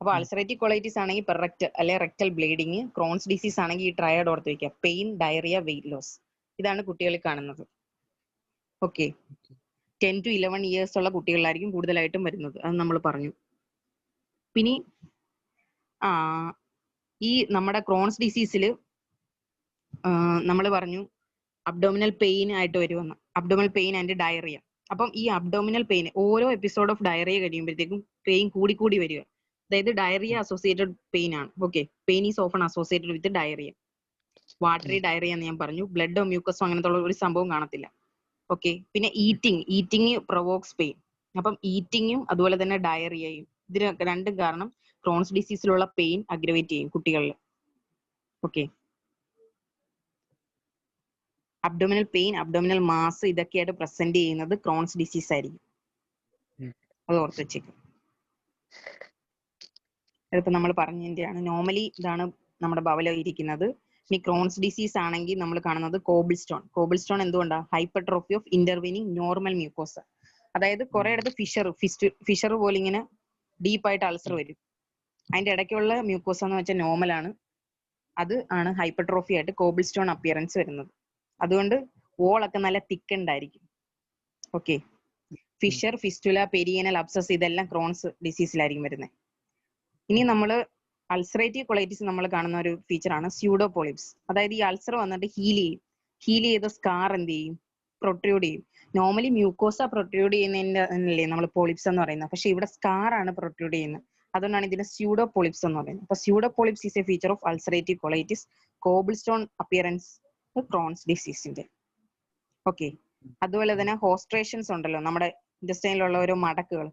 അപ്പൊ അൾസറേറ്റീവ് കൊളൈറ്റിസ് ആണെങ്കിൽ പെർറക്റ്റ് അല്ലെ റെക്ടൽ ബ്ലീഡിങ്, ക്രോൺസ് ഡിസീസ് ആണെങ്കിൽ ഈ ട്രയാഡ് ഓർത്ത് വയ്ക്കുക, പെയിൻ, ഡയറിയ, വെയിറ്റ് ലോസ്. ഇതാണ് കുട്ടികളിൽ കാണുന്നത്. ഓക്കെ. 10 to 11 ഇയേഴ്സ് ഉള്ള കുട്ടികളിലായിരിക്കും കൂടുതലായിട്ടും വരുന്നത്, അത് നമ്മൾ പറഞ്ഞു. പിന്നെ ഈ നമ്മുടെ ക്രോൺസ് ഡിസീസിൽ നമ്മൾ പറഞ്ഞു അബ്ഡോമിനൽ പെയിൻ ആയിട്ട് വരുമെന്ന്. Abdominal pain and diarrhoea. അപ്പം ഈ അബ്ഡോമിനൽ പെയിൻ ഓരോ എപ്പിസോഡ് ഓഫ് ഡയറിയ കഴിയുമ്പോഴത്തേക്കും പെയിൻ കൂടി വരിക. അതായത് ഡയറിയ അസോസിയേറ്റഡ് പെയിൻ ആണ്. Okay. Pain is often associated with diarrhoea. Watery diarrhoea എന്ന് ഞാൻ പറഞ്ഞു. ബ്ലഡോ മ്യൂക്കസോ അങ്ങനത്തെ ഒരു സംഭവം കാണത്തില്ല. ഓക്കെ. പിന്നെ ഈറ്റിംഗ് പ്രൊവോക്സ് പെയിൻ. അപ്പം ഈറ്റിങ്ങും അതുപോലെ തന്നെ ഡയറിയയും ഇതിന് രണ്ടും കാരണം ക്രോൺസ് ഡിസീസിലുള്ള പെയിൻ അഗ്രവേറ്റ് ചെയ്യും കുട്ടികളിൽ. Okay. Abdominal pain, abdominal mass ഇതൊക്കെയായിട്ട് പ്രസന്റ് ചെയ്യുന്നത് ക്രോൺസ് ഡിസീസ് ആയിരിക്കും. അത് ഓർത്ത് വെച്ചേക്കും. അതിപ്പോ നമ്മൾ പറഞ്ഞതിന്റെയാണ്. നോർമലി ഇതാണ് നമ്മുടെ ബവല ഇരിക്കുന്നത്. ഇനി ക്രോൺസ് ഡിസീസ് ആണെങ്കിൽ നമ്മൾ കാണുന്നത് കോബിൾ സ്റ്റോൺ. കോബിൾ സ്റ്റോൺ എന്തുകൊണ്ടാ? Hypertrophy of intervening normal mucosa. അതായത് കുറെ ഇടത്ത് ഫിഷർ പോലെ ഇങ്ങനെ ഡീപ്പായിട്ട് അൾസർ വരും. അതിന്റെ ഇടയ്ക്കുള്ള മ്യൂക്കോസ എന്ന് വെച്ചാൽ നോർമൽ ആണ്. അത് ആണ് ഹൈപ്പർട്രോഫി ആയിട്ട് കോബിൾ സ്റ്റോൺ അപ്പിയറൻസ് വരുന്നത്. അതുകൊണ്ട് വോളൊക്കെ നല്ല തിക്കണ്ടായിരിക്കും. ഓക്കെ. ഫിഷർ, ഫിസ്റ്റുല, പെരിയനൽ അബ്സസ് ഇതെല്ലാം ക്രോൺസ് ഡിസീസിലായിരിക്കും വരുന്നത്. ഇനി നമ്മൾ അൾസറേറ്റീവ് കൊളൈറ്റിസ് നമ്മൾ കാണുന്ന ഒരു ഫീച്ചറാണ് സ്യൂഡോ പോളിപ്സ്. അതായത് ഈ അൾസർ വന്നിട്ട് ഹീൽ ചെയ്ത് സ്കാർ എന്ത് ചെയ്യും? പ്രൊട്രൂഡ് ചെയ്യും. നോർമലി മ്യൂക്കോസ പ്രൊട്രൂഡ് ചെയ്യുന്നതിന്റെ നമ്മൾ പോളിപ്സ് എന്ന് പറയുന്നത്. പക്ഷെ ഇവിടെ സ്കാർ ആണ് പ്രൊട്രൂഡ് ചെയ്യുന്നത്. അതുകൊണ്ടാണ് ഇതിന് സ്യൂഡോ പോളിപ്സ് എന്ന് പറയുന്നത്. അപ്പൊ pseudo polyps is a feature of ulcerative colitis, cobble stone appearance Crohn's ഡിസീസിന്റെ. ഓക്കെ. അതുപോലെ തന്നെ ഹോസ്ട്രേഷൻസ് ഉണ്ടല്ലോ നമ്മുടെ ഇൻഡസ്ട്രിയിലുള്ള ഓരോ മടക്കുകൾ,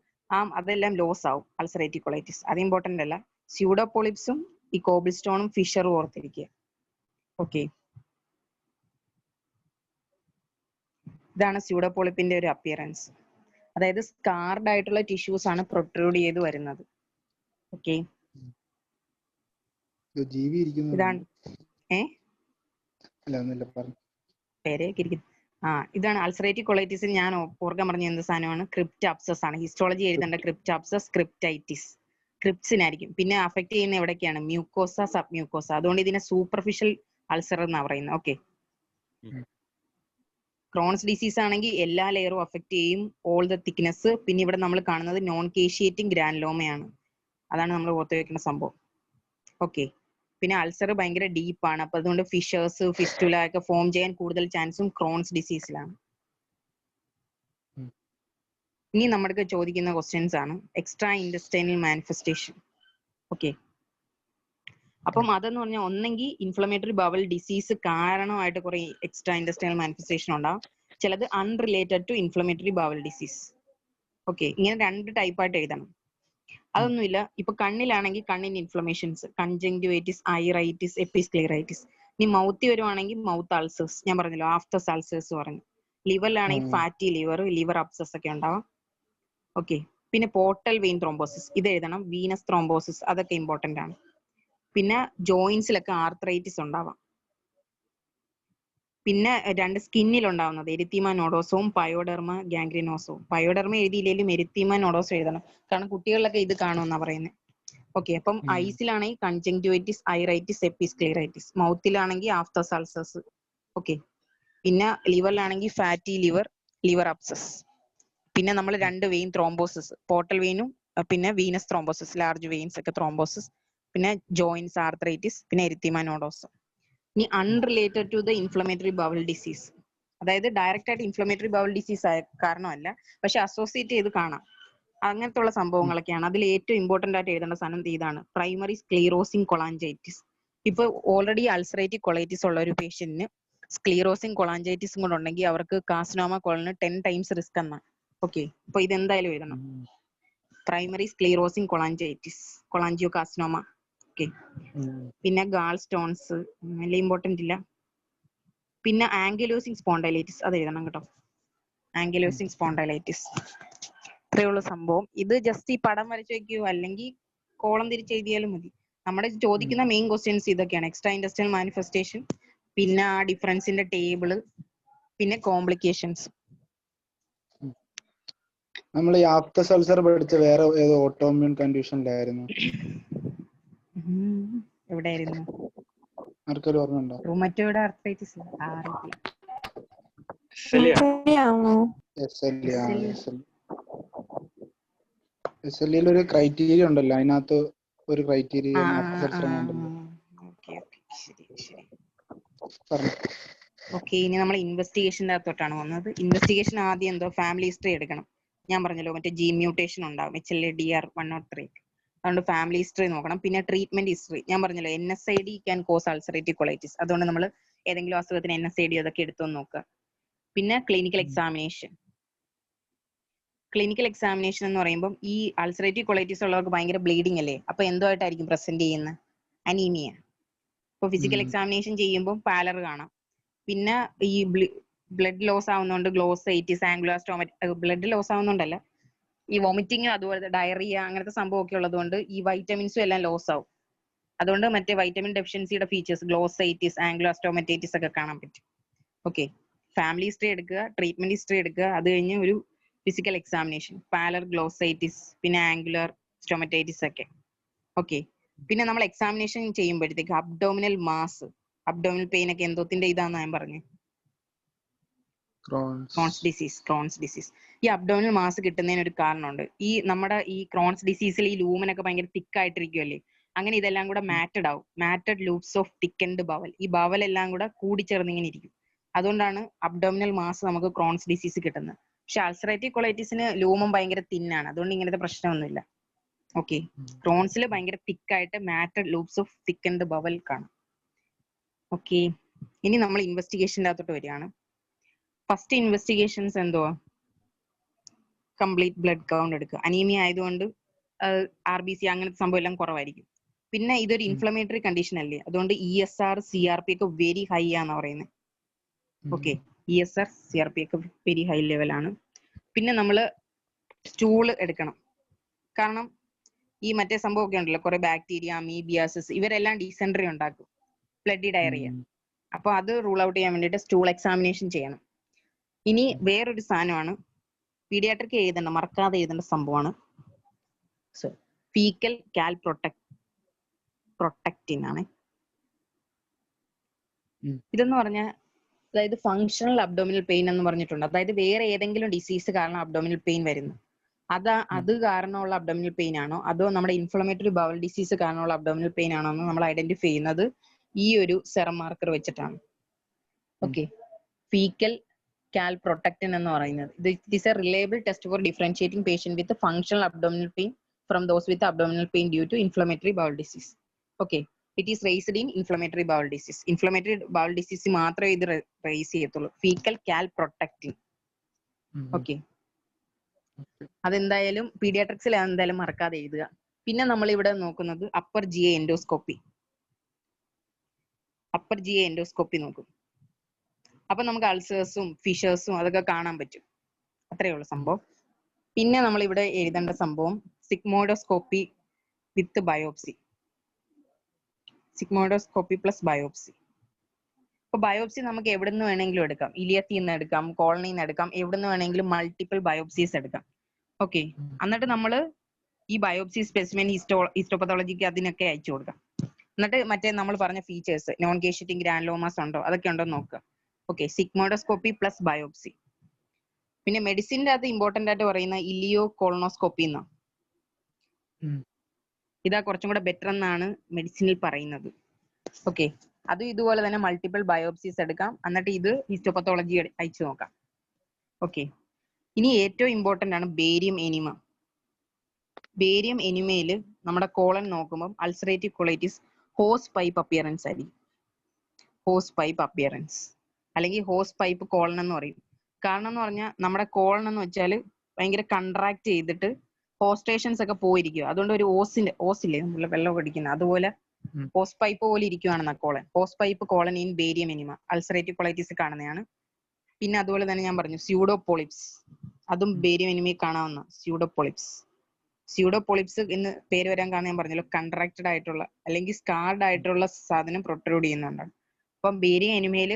അതെല്ലാം ലോസ് ആവും അൾസറേറ്റീവ് കൊളൈറ്റിസ്. അത് ഇമ്പോർട്ടന്റ് അല്ല. സ്യൂഡോ പോളിപ്സും ഈ കോബിൾ സ്റ്റോണും ഫിഷറും ഓർത്തിരിക്കുക. ഓക്കെ. ഇതാണ് സ്യൂഡോപോളിപ്പിന്റെ ഒരു അപ്പിയറൻസ്. അതായത് സ്കാർഡ് ആയിട്ടുള്ള ടിഷ്യൂസ് ആണ് പ്രൊട്രൂഡ് ചെയ്ത് വരുന്നത്. ഓക്കെ. ഇതാണ് ഇതാണ് അൾസറേറ്റീവ് കൊളൈറ്റിസിൽ ഞാൻ ഓർക്കാൻ പറഞ്ഞ എന്ത് സാധനമാണ്? ക്രിപ്റ്റ് അബ്സസ് ആണ്. ഹിസ്റ്റോളജി എഴുതേണ്ട ക്രിപ്റ്റ് അബ്സസ്, ക്രിപ്റ്റൈറ്റിസ് ക്രിപ്സിനായിരിക്കും. പിന്നെ അഫക്ട് ചെയ്യുന്ന എവിടേക്കാണ്? Mucosa, sub mucosa. അതുകൊണ്ട് ഇതിനെ സൂപ്പർഫിഷ്യൽ അൾസർ എന്നാ പറയുന്നത്. ഓക്കെ. ക്രോൺസ് ഡിസീസ് ആണെങ്കിൽ എല്ലാ ലെയറും അഫക്ട് ചെയ്യും, ഓൾ ദ തിക്നെസ്. പിന്നെ ഇവിടെ നമ്മൾ കാണുന്നത് നോൺ കേഷ്യേറ്റിംഗ് ഗ്രാനുലോമയാണ്. അതാണ് നമ്മൾ ഓർത്ത് വെക്കുന്ന സംഭവം. ഓക്കെ. പിന്നെ അൾസർ ഭയങ്കര ഡീപ്പാണ്. അപ്പൊ അതുകൊണ്ട് ഫിഷേഴ്സ്, ഫിസ്റ്റുല ഒക്കെ ഫോം ചെയ്യാൻ കൂടുതൽ ചാൻസും ക്രോൺസ് ഡിസീസിലാണ്. ഇനി നമ്മൾക്ക് ചോദിക്കുന്ന ക്വസ്റ്റ്യൻസ് ആണ് എക്സ്ട്രാ ഇൻഡസ്റ്റൈനൽ മാനിഫെസ്റ്റേഷൻ. ഓക്കെ. അപ്പം അതെന്ന് പറഞ്ഞാൽ ഒന്നെങ്കിൽ ഇൻഫ്ലമേറ്ററി ബവൽ ഡിസീസ് കാരണമായിട്ട് കുറെ എക്സ്ട്രാ ഇൻഡസ്റ്റൈനൽ മാനിഫെസ്റ്റേഷൻ ഉണ്ടാവും. ചിലത് unrelated to inflammatory bowel disease. Okay. ഇങ്ങനെ രണ്ട് ടൈപ്പായിട്ട് എഴുതണം. അതൊന്നുമില്ല. ഇപ്പൊ കണ്ണിലാണെങ്കിൽ കണ്ണിന് ഇൻഫ്ലമേഷൻസ്, കൺജങ്ക്റ്റിവൈറ്റിസ്, ഐറൈറ്റിസ്, എപ്പിസ്ക്ലീറൈറ്റിസ്. ഇനി മൗത്തിൽ വരുവാണെങ്കിൽ മൗത്ത് അൾസേഴ്സ്, ഞാൻ പറഞ്ഞല്ലോ ആഫ്റ്റർ അൾസേഴ്സ് പറഞ്ഞു. ലിവറിലാണെങ്കിൽ ഫാറ്റി ലിവർ, ലിവർ അബ്സസ് ഒക്കെ ഉണ്ടാവാം. ഓക്കെ. പിന്നെ പോർട്ടൽ വെയിൻ ത്രോംബോസിസ് ഇത് എഴുതണം. വീനസ് ത്രോംബോസിസ് അതൊക്കെ ഇമ്പോർട്ടന്റ് ആണ്. പിന്നെ ജോയിന്റ്സിലൊക്കെ ആർത്രൈറ്റിസ് ഉണ്ടാവാം. പിന്നെ രണ്ട് സ്കിന്നിൽ ഉണ്ടാവുന്നത് എരിത്തീമ നോഡോസവും പയോഡെർമ ഗാംഗ്രിനോസവും. പയോഡെർമ എഴുതിയില്ലെങ്കിലും എരിത്തീമ നോഡോസം എഴുതണം, കാരണം കുട്ടികളിലൊക്കെ ഇത് കാണുമെന്നാ പറയുന്നത്. ഓക്കെ. അപ്പം ഐസിലാണെങ്കിൽ കൺജങ്ക്റ്റിവൈറ്റിസ്, ഐറൈറ്റിസ്, എപ്പിസ്ക്ലീറൈറ്റിസ്. മൗത്തിലാണെങ്കിൽ ആഫ്റ്റർ അൾസേഴ്സ്. ഓക്കെ. പിന്നെ ലിവറിലാണെങ്കിൽ ഫാറ്റി ലിവർ, ലിവർ അബ്സസ്. പിന്നെ നമ്മൾ രണ്ട് വെയിൻ ത്രോംബോസിസ്, പോർട്ടൽ വെയിനും പിന്നെ വീനസ് ത്രോംബോസിസ്, ലാർജ് വെയിൻസ് ഒക്കെ ത്രോംബോസിസ്. പിന്നെ ജോയിന്റ്സ് ആർത്രൈറ്റിസ്, പിന്നെ എരിത്തീമ നോഡോസം. ഇനി unrelated to the inflammatory bowel disease, അതായത് ഡയറക്റ്റ് ആയിട്ട് ഇൻഫ്ലമേറ്ററി ബവൽ ഡിസീസ് ആയ കാരണമല്ല, പക്ഷെ അസോസിയേറ്റ് ചെയ്ത് കാണാം. അങ്ങനത്തെ ഉള്ള സംഭവങ്ങളൊക്കെയാണ്. അതിൽ ഏറ്റവും ഇമ്പോർട്ടന്റ് ആയിട്ട് എഴുതേണ്ട സാധനം ഇതാണ്, പ്രൈമറി സ്ക്ലീറോസിംഗ് കൊളാഞ്ചൈറ്റിസ്. ഇപ്പൊ ഓൾറെഡി അൾസറേറ്റീവ് കൊളൈറ്റിസ് ഉള്ള ഒരു പേഷ്യന്റിന് സ്ക്ലീറോസിംഗ് കൊളാഞ്ചൈറ്റിസും കൂടെ ഉണ്ടെങ്കിൽ അവർക്ക് കാർസിനോമ കോളന് 10 ടൈംസ് റിസ്ക് എന്നാണ്. ഓക്കെ. അപ്പൊ ഇതെന്തായാലും എഴുതണം, പ്രൈമറി സ്ക്ലീറോസിംഗ് കൊളാഞ്ചൈറ്റിസ്, കൊളാഞ്ചിയോ കാർസിനോമ. ഓക്കെ. പിന്നെ ഗാൾ സ്റ്റോൺസ് വലിയ ഇമ്പോർട്ടന്റ് ഇല്ല. പിന്നെ ആംഗിലോസിംഗ് സ്പോണ്ടൈലൈറ്റിസ് അത് എഴുതണം കേട്ടോ, ആംഗിലോസിംഗ് സ്പോണ്ടൈലൈറ്റിസ്. ഇത്രയുള്ള സംഭവം. ഇത് ജസ്റ്റ് ഈ പടം വരച്ച് വെക്കുകയോ അല്ലെങ്കിൽ കോളം തിരിച്ചെഴുതിയാലും മതി. നമ്മുടെ ചോദിക്കുന്ന മെയിൻ ക്വസ്റ്റ്യൻസ് ഇതൊക്കെയാണ്: എക്സ്ട്രാ ഇൻഡസ്ട്രിയൽ മാനിഫെസ്റ്റേഷൻ, പിന്നെ ആ ഡിഫറൻസിന്റെ ടേബിള്, പിന്നെ കോംപ്ലിക്കേഷൻസ്. നമ്മൾ ഈ ആഫ്റ്റർ അൾസർ പഠിച്ച വേറെ ഏതോ ഓട്ടോമ്യൂൺ കണ്ടീഷനിലായിരുന്നു, എവിടെയായിരുന്നു? ആർക്കൊരു ഓർമ്മയുണ്ടോ? റൂമറ്റോയ്ഡ് ആർത്രൈറ്റിസ് ഒരു ക്രൈറ്റീരിയ ഉണ്ടല്ലോ, അതിനകത്ത് ഒരു ക്രൈറ്റീരിയ ഓക്കെ. ഇനി നമ്മൾ ഇൻവെസ്റ്റിഗേഷൻ്റെ അകത്തോട്ടാണ് വന്നത്. ഇൻവെസ്റ്റിഗേഷൻ ആദ്യം എന്തോ ഫാമിലി ഹിസ്റ്ററി എടുക്കണം. ഞാൻ പറഞ്ഞല്ലോ മറ്റേ ജീൻ മ്യൂട്ടേഷൻ ഉണ്ടാവും HLA-DR103, അതുകൊണ്ട് ഫാമിലി ഹിസ്റ്ററി നോക്കണം. പിന്നെ ട്രീറ്റ്മെന്റ് ഹിസ്റ്ററി ഞാൻ പറഞ്ഞല്ലോ NSAID can cos ulcerative colitis, അതുകൊണ്ട് നമ്മൾ ഏതെങ്കിലും അസുഖത്തിന് NSAID അതൊക്കെ എടുത്തു നോക്കുക. പിന്നെ ക്ലിനിക്കൽ എക്സാമിനേഷൻ. ക്ലിനിക്കൽ എക്സാമിനേഷൻ എന്ന് പറയുമ്പോൾ ഈ അൾസറേറ്റീവ് കൊളൈറ്റിസ് ഉള്ളവർക്ക് ഭയങ്കര ബ്ലീഡിംഗ് അല്ലേ, അപ്പൊ എന്തുമായിട്ടായിരിക്കും പ്രസന്റ് ചെയ്യുന്നത്? അനീമിയ. ഇപ്പൊ ഫിസിക്കൽ എക്സാമിനേഷൻ ചെയ്യുമ്പോൾ പാലർ കാണാം. പിന്നെ ഈ ബ്ലഡ് ലോസ് ആവുന്നതുകൊണ്ട് ഗ്ലോസൈറ്റിസ്, ആംഗുലാസ്റ്റോമ ബ്ലഡ് ലോസ് ആവുന്നതുകൊണ്ടല്ല, ഈ വോമിറ്റിങ് അതുപോലെ ഡയറിയ അങ്ങനത്തെ സംഭവമൊക്കെ ഉള്ളതുകൊണ്ട് ഈ വൈറ്റമിൻസും എല്ലാം ലോസ് ആവും. അതുകൊണ്ട് മറ്റേ വൈറ്റമിൻ ഡെഫിഷ്യൻസിയുടെ ഫീച്ചേഴ്സ് ഗ്ലോസൈറ്റിസ്, ആംഗുലാസ്റ്റോമറ്റൈറ്റിസ് ഒക്കെ കാണാൻ പറ്റും. ഓക്കെ. ഫാമിലി ഹിസ്റ്ററി എടുക്കുക, ട്രീറ്റ്മെന്റ് ഹിസ്റ്ററി എടുക്കുക, അത് കഴിഞ്ഞ് ഒരു ഫിസിക്കൽ എക്സാമിനേഷൻ, പാലർ, ഗ്ലോസൈറ്റിസ്, പിന്നെ ആംഗുലർ സ്റ്റോമറ്റൈറ്റിസ് ഒക്കെ. ഓക്കെ. പിന്നെ നമ്മൾ എക്സാമിനേഷൻ ചെയ്യുമ്പോഴത്തേക്ക് അബ്ഡോമിനൽ മാസ്, അബ്ഡോമിനൽ പെയിൻ ഒക്കെ എന്തോത്തിന്റെ ഇതാന്ന് ഞാൻ പറഞ്ഞു, ക്രോൺസ് ഡിസീസ്. ഈ അബ്ഡോമിനൽ മാസ് കിട്ടുന്നതിന് ഒരു കാരണമുണ്ട്. ഈ നമ്മുടെ ഈ ക്രോൺസ് ഡിസീസിൽ ഈ ലൂമനൊക്കെ ഭയങ്കര തിക്ക് ആയിട്ടിരിക്കുമല്ലേ, അങ്ങനെ ഇതെല്ലാം കൂടെ മാറ്റഡ് ആവും, മാറ്റഡ് ലൂപ്സ് ഓഫ് തിക്കൻഡ് ബവൽ. ഈ ബവൽ എല്ലാം കൂടെ കൂടിച്ചേർന്ന് ഇങ്ങനെ ഇരിക്കും. അതുകൊണ്ടാണ് അബ്ഡോമിനൽ മാസ് നമുക്ക് ക്രോൺസ് ഡിസീസ് കിട്ടുന്നത്. പക്ഷെ അൾസറേറ്റീവ് കൊളൈറ്റിസിന് ലൂമം ഭയങ്കര തിന്നാണ്, അതുകൊണ്ട് ഇങ്ങനത്തെ പ്രശ്നമൊന്നുമില്ല. ഓക്കെ, ക്രോൺസിൽ ഭയങ്കര തിക്കായിട്ട് matted loops of thick and bowel കാണാം. ഓക്കെ, ഇനി നമ്മൾ ഇൻവെസ്റ്റിഗേഷൻ്റെ അകത്തോട്ട് വരികയാണ്. ഫസ്റ്റ് ഇൻവെസ്റ്റിഗേഷൻസ് എന്തുവാ? കംപ്ലീറ്റ് ബ്ലഡ് കൗണ്ട് എടുക്കുക. അനീമിയ ആയതുകൊണ്ട് RBC അങ്ങനത്തെ സംഭവം എല്ലാം കുറവായിരിക്കും. പിന്നെ ഇതൊരു ഇൻഫ്ലമേറ്ററി കണ്ടീഷൻ അല്ലേ, അതുകൊണ്ട് ESR CRP ഒക്കെ വെരി ഹൈ ആണെന്ന് പറയുന്നത്. ഓക്കെ, ESR CRP ഒക്കെ വെരി ഹൈ ലെവലാണ്. പിന്നെ നമ്മൾ സ്റ്റൂള് എടുക്കണം, കാരണം ഈ മറ്റേ സംഭവമൊക്കെ ഉണ്ടല്ലോ, കുറെ ബാക്ടീരിയ, അമീബിയാസിസ്, ഇവരെല്ലാം ഡീസെൻട്രി ഉണ്ടാക്കും, ബ്ലഡി ഡയറിയ. അപ്പൊ അത് റൂൾ ഔട്ട് ചെയ്യാൻ വേണ്ടിയിട്ട് സ്റ്റൂൾ എക്സാമിനേഷൻ ചെയ്യണം. ഇനി വേറൊരു സാധനമാണ് പീഡിയാട്രിക് എഴുതേണ്ട, മറക്കാതെ എഴുതേണ്ട സംഭവമാണ് ഫീക്കൽ കാൽ പ്രൊട്ടക്റ്റിൻ ആണ്. ഇതെന്ന് പറഞ്ഞാൽ അതായത് ഫങ്ഷണൽ അബ്ഡോമിനൽ പെയിൻ എന്ന് പറഞ്ഞിട്ടുണ്ട്. അതായത് വേറെ ഏതെങ്കിലും ഡിസീസ് കാരണം അബ്ഡോമിനൽ പെയിൻ വരുന്നു, അത് കാരണമുള്ള അബ്ഡോമിനൽ പെയിൻ ആണോ അതോ നമ്മുടെ ഇൻഫ്ലമേറ്ററി ബവൽ ഡിസീസ് കാരണമുള്ള അബ്ഡോമിനൽ പെയിൻ ആണോ എന്ന് നമ്മൾ ഐഡന്റിഫൈ ചെയ്യുന്നത് ഈ ഒരു സെറം മാർക്കർ വെച്ചിട്ടാണ്. ഓക്കെ, ഫീക്കൽ കാൽ പ്രൊട്ടക്റ്റിൻ എന്ന് പറയുന്നത് it is a reliable test for differentiating patient with functional abdominal pain from those with abdominal pain due to inflammatory bowel disease. Okay, it is raised in inflammatory bowel disease. Inflammatory bowel disease മാത്രമേ ഇത് raise ചെയ്യത്തുള്ളൂ, fecal കാൽ പ്രൊട്ടക്റ്റിൻ. Okay, അതെന്തായാലും പീഡിയാട്രിക്സിൽ എന്തായാലും മറക്കാതെ എഴുതുക. പിന്നെ നമ്മൾ ഇവിടെ നോക്കുന്നത് upper GI endoscopy. Upper GI endoscopy നോക്കും. അപ്പൊ നമുക്ക് അൾസേഴ്സും ഫിഷേഴ്സും അതൊക്കെ കാണാൻ പറ്റും. അത്രയേ ഉള്ളൂ സംഭവം. പിന്നെ നമ്മൾ ഇവിടെ എഴുതേണ്ട സംഭവം സിഗ്മോയിഡോസ്കോപ്പി വിത്ത് ബയോപ്സി. Sigmoidoscopy plus biopsy. ഇപ്പൊ ബയോപ്സി നമുക്ക് എവിടെ നിന്ന് വേണമെങ്കിലും എടുക്കാം, ഇലിയത്തിൽ നിന്ന് എടുക്കാം, കോളനിയിൽ നിന്ന് എടുക്കാം, എവിടെ നിന്ന് വേണമെങ്കിലും മൾട്ടിപ്പിൾ ബയോപ്സീസ് എടുക്കാം. ഓക്കെ, എന്നിട്ട് നമ്മൾ ഈ ബയോപ്സി സ്പെസിമെൻ ഹിസ്റ്റോപത്തോളജിക്ക് അതിനൊക്കെ അയച്ചു കൊടുക്കാം. എന്നിട്ട് മറ്റേ നമ്മൾ പറഞ്ഞ ഫീച്ചേഴ്സ് നോൺ കേഷ്യറ്റിംഗ് ഗ്രാനുലോമാസ് ഉണ്ടോ അതൊക്കെ ഉണ്ടോ നോക്കുക. Okay, sigmoidoscopy plus biopsy. പിന്നെ മെഡിസിൻ്റെ അകത്ത് ഇമ്പോർട്ടന്റ് ആയിട്ട് പറയുന്ന ഇലിയോ കോളനോസ്കോപ്പി എന്നാണ്. ഇതാ കുറച്ചും കൂടെ ബെറ്റർ എന്നാണ് മെഡിസിനിൽ പറയുന്നത്. ഓക്കെ, അതും ഇതുപോലെ തന്നെ മൾട്ടിപ്പിൾ ബയോപ്സീസ് എടുക്കാം, എന്നിട്ട് ഇത് ഹിസ്റ്റോപത്തോളജി അയച്ചു നോക്കാം. ഓക്കെ, ഇനി ഏറ്റവും ഇമ്പോർട്ടന്റ് ആണ് ബേരിയം എനിമ. ബേരിയം എനിമയിൽ നമ്മുടെ കോളൻ നോക്കുമ്പോൾ ulcerative colitis hose pipe appearance ആയിരിക്കും. ഹോസ് പൈപ്പ് അപ്പിയറൻസ് അല്ലെങ്കിൽ ഹോസ് പൈപ്പ് കോളൻ എന്ന് പറയും. കാരണം എന്ന് പറഞ്ഞാൽ നമ്മുടെ കോളൻ എന്ന് വെച്ചാൽ ഭയങ്കര കൺട്രാക്ട് ചെയ്തിട്ട് ഹോസ്റ്റേഷൻസ് ഒക്കെ പോയിരിക്കുക. അതുകൊണ്ട് ഒരു ഓസില്ലേ നമ്മൾ വെള്ളം അടിക്കുന്നത് അതുപോലെ ഹോസ് പൈപ്പ് പോലെ ഇരിക്കുവാണെന്ന colon. Hose pipe colon in barium enema ulcerative colitis കാണുന്നതാണ്. പിന്നെ അതുപോലെ തന്നെ ഞാൻ പറഞ്ഞു സ്യൂഡോ പോളിപ്സ്, അതും ബേരിയം എനിമയിൽ കാണാവുന്ന സ്യൂഡോ പോളിപ്സ്. സ്യൂഡോ പോളിപ്സ് എന്ന് പേര് വരാൻ കാരണം ഞാൻ പറഞ്ഞല്ലോ, കൺട്രാക്റ്റഡ് ആയിട്ടുള്ള അല്ലെങ്കിൽ സ്കാർഡ് ആയിട്ടുള്ള സാധനം പ്രൊട്രൂഡ് ചെയ്യുന്നുണ്ടാണ്. അപ്പം ബേരിയം എനിമയിൽ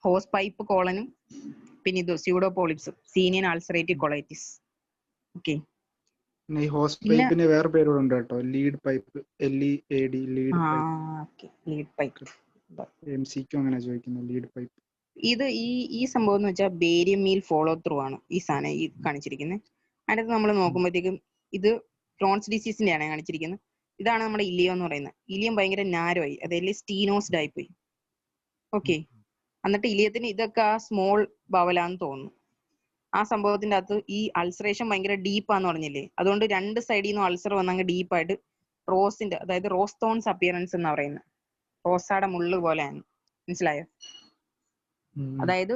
ഹോസ് പൈപ്പ് കോളനും പിന്നെ ഇത് സ്യൂഡോ പോളിപ്സും സീനിയൻ അൾസറേറ്റീവ് കൊളൈറ്റിസ്. ഓക്കെ, ഈ ഹോസ് പൈപ്പിന് വേറെ പേരുണ്ട് കേട്ടോ, lead pipe, LEAD, lead pipe. Lead pipe MCQ അങ്ങനെ ചോദിക്കുന്നത് ലീഡ് പൈപ്പ്. ഇത് ഈ സംഭവം എന്ന് വെച്ചാൽ ബേരിയം മീൽ ഫോളോ ത്രൂ ആണ് ഈ സാധനം ഈ കാണിച്ചിരിക്കുന്നത്. അതിനകത്ത് നമ്മൾ നോക്കുമ്പോഴത്തേക്കും ഇത് ക്രോൺസ് ഡിസീസിന്റെ ആണ് കാണിച്ചിരിക്കുന്നത്. ഇതാണ് നമ്മുടെ ഇലിയോ എന്ന് പറയുന്നത്. ഇലിയം ഭയങ്കര നാരോയി, അതായത് സ്റ്റീനോസ്ഡ് ആയിപ്പോയി. ഓക്കെ, എന്നിട്ട് ഇലിയത്തിന് ഇതൊക്കെ ആ സ്മോൾ ബവലാന്ന് തോന്നുന്നു. ആ സംഭവത്തിന്റെ അകത്ത് ഈ അൾസറേഷൻ ഭയങ്കര ഡീപ്പാന്ന് പറഞ്ഞില്ലേ, അതുകൊണ്ട് രണ്ട് സൈഡിൽ നിന്നും അൾസർ വന്നങ്ങ് ഡീപ്പായിട്ട് റോസിന്റെ അതായത് റോസ് തോൺസ് അപ്പിയറൻസ് എന്ന് പറയുന്നത്. റോസാടെ മുള്ളു പോലെയാണ്, മനസ്സിലായോ? അതായത്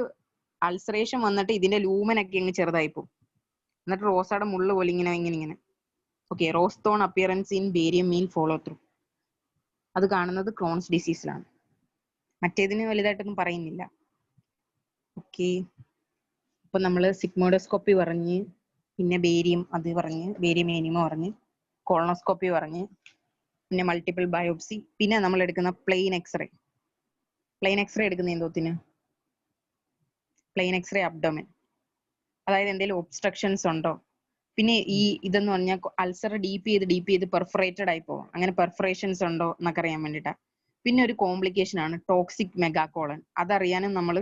അൾസറേഷൻ വന്നിട്ട് ഇതിന്റെ ലൂമനൊക്കെ അങ്ങ് ചെറുതായി പോകും, എന്നിട്ട് റോസാടെ മുള്ളു പോലെ ഇങ്ങനെ. Okay, rose thorn appearance in barium meal follow through. അത് കാണുന്നത് ക്രോൺസ് ഡിസീസിലാണ്, മറ്റേതിന് വലുതായിട്ടൊന്നും പറയുന്നില്ല. ഓക്കെ, അപ്പൊ നമ്മൾ സിഗ്മോയിഡോസ്കോപ്പി പറഞ്ഞ്, പിന്നെ ബേരിയം അത് പറഞ്ഞ്, ബേരിയം എനിമ പറഞ്ഞ്, കോളനോസ്കോപ്പി പറഞ്ഞ്, പിന്നെ മൾട്ടിപ്പിൾ ബയോപ്സി, പിന്നെ നമ്മൾ എടുക്കുന്ന പ്ലെയിൻ എക്സ്റേ. പ്ലെയിൻ എക്സ്റേ എടുക്കുന്ന എന്തോത്തിന്? പ്ലെയിൻ എക്സ്റേ അബ്ഡോമൻ, അതായത് എന്തെങ്കിലും ഒബ്സ്ട്രക്ഷൻസ് ഉണ്ടോ. പിന്നെ ഈ ഇതെന്ന് പറഞ്ഞാൽ അൾസർ ഡീപ്പ് ചെയ്ത് പെർഫറേറ്റഡ് ആയി പോവാം, അങ്ങനെ പെർഫറേഷൻസ് ഉണ്ടോ എന്നൊക്കെ അറിയാൻ വേണ്ടിയിട്ടാണ്. പിന്നെ ഒരു കോംപ്ലിക്കേഷൻ ആണ് ടോക്സിക് മെഗാകോളൻ. അതറിയാനും നമ്മൾ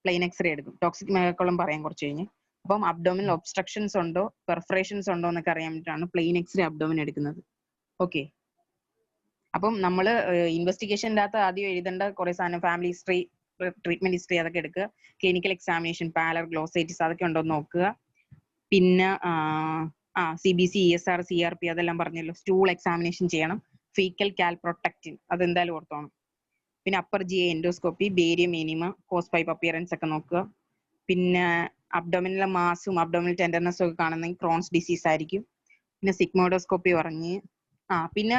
പ്ലെയിൻ എക്സ്റേ എടുക്കും. ടോക്സിക് മെഗാകോളൻ പറയാൻ കുറച്ച് കഴിഞ്ഞ്. അപ്പം അബ്ഡോമിനൽ ഒബ്സ്ട്രക്ഷൻസ് ഉണ്ടോ പെർഫറേഷൻസ് ഉണ്ടോ എന്നൊക്കെ അറിയാൻ വേണ്ടിയിട്ടാണ് പ്ലെയിൻ എക്സ്റേ അബ്ഡോമിൻ എടുക്കുന്നത്. ഓക്കെ, അപ്പം നമ്മൾ ഇൻവെസ്റ്റിഗേഷൻ്റെ അകത്ത് ആദ്യം എഴുതേണ്ട കുറെ സാധനം ഫാമിലി ഹിസ്റ്ററി, ട്രീറ്റ്മെന്റ് ഹിസ്റ്ററി അതൊക്കെ എടുക്കുക. ക്ലിനിക്കൽ എക്സാമിനേഷൻ പാലർ ഗ്ലോസൈറ്റിസ് അതൊക്കെ ഉണ്ടോ എന്ന് നോക്കുക. പിന്നെ CBC ESR CRP അതെല്ലാം പറഞ്ഞല്ലോ. സ്റ്റൂൾ എക്സാമിനേഷൻ ചെയ്യണം. ഫീക്കൽ കാൽപ്രോട്ടക്റ്റിൻ അതെന്തായാലും ഓർത്തോണം. പിന്നെ upper GI endoscopy, barium enema, കോസ് പൈപ്പ് അപ്പിയറൻസ് ഒക്കെ നോക്കുക. പിന്നെ അബ്ഡോമിനൽ മാസും അബ്ഡോമിനൽ ടെൻഡർനെസ്സും ഒക്കെ കാണുന്നെങ്കിൽ ക്രോൺസ് ഡിസീസ് ആയിരിക്കും. പിന്നെ സിഗ്മോഡോസ്കോപ്പി പറഞ്ഞ് പിന്നെ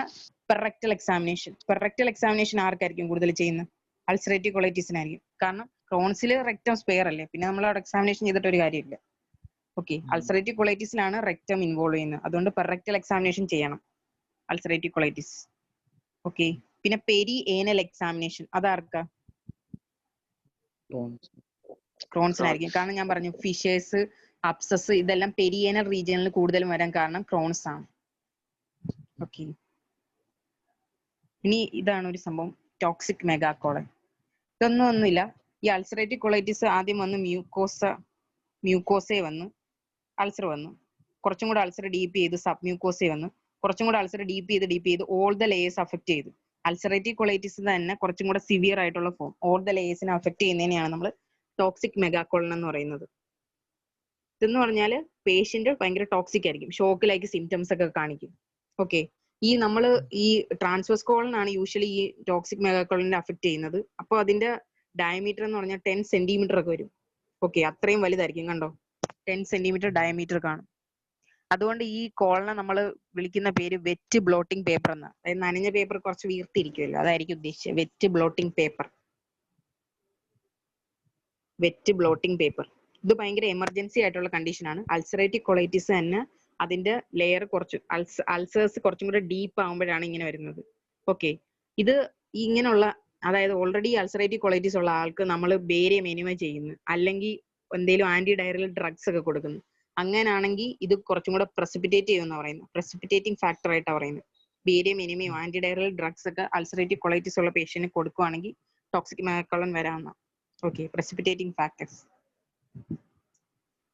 പെറക്ടൽ എക്സാമിനേഷൻ ആർക്കായിരിക്കും കൂടുതൽ ചെയ്യുന്നത്? അൾസറേറ്റീവ് കൊളൈറ്റിസിനായിരിക്കും. കാരണം ക്രോൺസിൽ റെക്ടം സ്പെയർ അല്ലേ, പിന്നെ നമ്മൾ അവിടെ എക്സാമിനേഷൻ ചെയ്തിട്ട് ഒരു കാര്യമില്ല. ഓക്കെ, അൾസറേറ്റീവ് കൊളൈറ്റിസിലാണ് റെക്ടം ഇൻവോൾവ് ചെയ്യുന്നത്. അതുകൊണ്ട് പെറക്ടൽ എക്സാമിനേഷൻ ചെയ്യണം അൾസറേറ്റീവ് കൊളൈറ്റിസ്. ഓക്കെ, പിന്നെ പെരി ഏനൽ എക്സാമിനേഷൻ അതാർക്കാ? ക്രോൺസിനായിരിക്കും. കാരണം ഞാൻ പറഞ്ഞു ഫിഷേഴ്സ്, അബ്സസ് ഇതെല്ലാം പെരിയേനൽ റീജിയനിൽ കൂടുതലും വരാൻ കാരണം ക്രോൺസ് ആണ്. ഓക്കെ, ഇനി ഇതാണ് ഒരു സംഭവം, ടോക്സിക് മെഗാകോളൻ. ഒന്നുമില്ല, ഈ അൾസറേറ്റീവ് കൊളൈറ്റിസ് ആദ്യം വന്ന് മ്യൂക്കോസെ വന്ന് അൾസർ വന്നു. കുറച്ചും കൂടെ അൾസർ ഡീപ്പ് ചെയ്ത് സബ് മ്യൂക്കോസെ വന്നു. കുറച്ചും കൂടെ അൾസർ ഡീപ്പ് ചെയ്ത് ഓൾ ദ ലേയേഴ്സ് അഫക്ട് ചെയ്തു. അൾസറേറ്റീവ് കൊളൈറ്റിസ് തന്നെ കുറച്ചും കൂടെ സിവിയർ ആയിട്ടുള്ള ഫോം, ഓൾ ദ ലേയേഴ്സിനെ അഫക്ട് ചെയ്യുന്നതിനെയാണ് നമ്മൾ ടോക്സിക് മെഗാകോളൻ എന്ന് പറയുന്നത്. ഇതെന്ന് പറഞ്ഞാൽ പേഷ്യന്റ് ഭയങ്കര ടോക്സിക് ആയിരിക്കും, ഷോക്ക് ലൈക്ക് സിംറ്റംസ് ഒക്കെ കാണിക്കും. ഓക്കെ, ഈ ട്രാൻസ്വേഴ്സ് കോളൻ ആണ് യൂഷ്വലി ഈ ടോക്സിക് മെഗാകോളനെ അഫക്ട് ചെയ്യുന്നത്. അപ്പോൾ അതിന്റെ ഡയമീറ്റർ എന്ന് പറഞ്ഞാൽ 10 സെന്റിമീറ്റർ ഒക്കെ വരും. ഓക്കെ, അത്രയും വലുതായിരിക്കും. കണ്ടോ, 10 സെന്റിമീറ്റർ ഡയമീറ്റർ കാണും. അതുകൊണ്ട് ഈ കോളനെ നമ്മൾ വിളിക്കുന്ന പേര് വെറ്റ് ബ്ലോട്ടിംഗ് പേപ്പർ എന്ന്. അതായത് നനഞ്ഞ പേപ്പർ കുറച്ച് വീർത്തിരിക്കുമല്ലോ, അതായിരിക്കും ഉദ്ദേശിച്ചത് വെറ്റ് ബ്ലോട്ടിംഗ് പേപ്പർ. ഇത് ഭയങ്കര എമർജൻസി ആയിട്ടുള്ള കണ്ടീഷൻ ആണ്. അൾസറേറ്റീവ് കൊളൈറ്റിസ് തന്നെ അതിന്റെ ലെയർ കുറച്ച് അൾസേഴ്സ് കുറച്ചും കൂടെ ഡീപ്പ് ആകുമ്പോഴാണ് ഇങ്ങനെ വരുന്നത്. ഓക്കെ, ഇത് ഇങ്ങനെയുള്ള, അതായത് ഓൾറെഡി അൾസറേറ്റീവ് കൊളൈറ്റിസ് ഉള്ള ആൾക്ക് നമ്മൾ ബേരിയം എനിമ ചെയ്യുന്നു, അല്ലെങ്കിൽ എന്തെങ്കിലും ആന്റി ഡയറിയൽ ഡ്രഗ്സ് ഒക്കെ കൊടുക്കുന്നു. അങ്ങനെയാണെങ്കിൽ ഇത് കുറച്ചും കൂടെ പ്രസിപ്പിറ്റേറ്റ് ചെയ്യുമെന്ന് പറയുന്നത്, പ്രസിപ്പിറ്റേറ്റിംഗ് ഫാക്ടർ ആയിട്ടാണ് പറയുന്നത്. ബേരിയം എനിമയും ആന്റി ഡയറിയൽ ഡ്രഗ്സ് ഒക്കെ അൾസറേറ്റീവ് കൊളൈറ്റിസ് ഉള്ള പേഷ്യന്റിന് കൊടുക്കുകയാണെങ്കിൽ ടോക്സിക് മെഗാകോളൻ വരാവുന്ന. Okay, precipitating factors.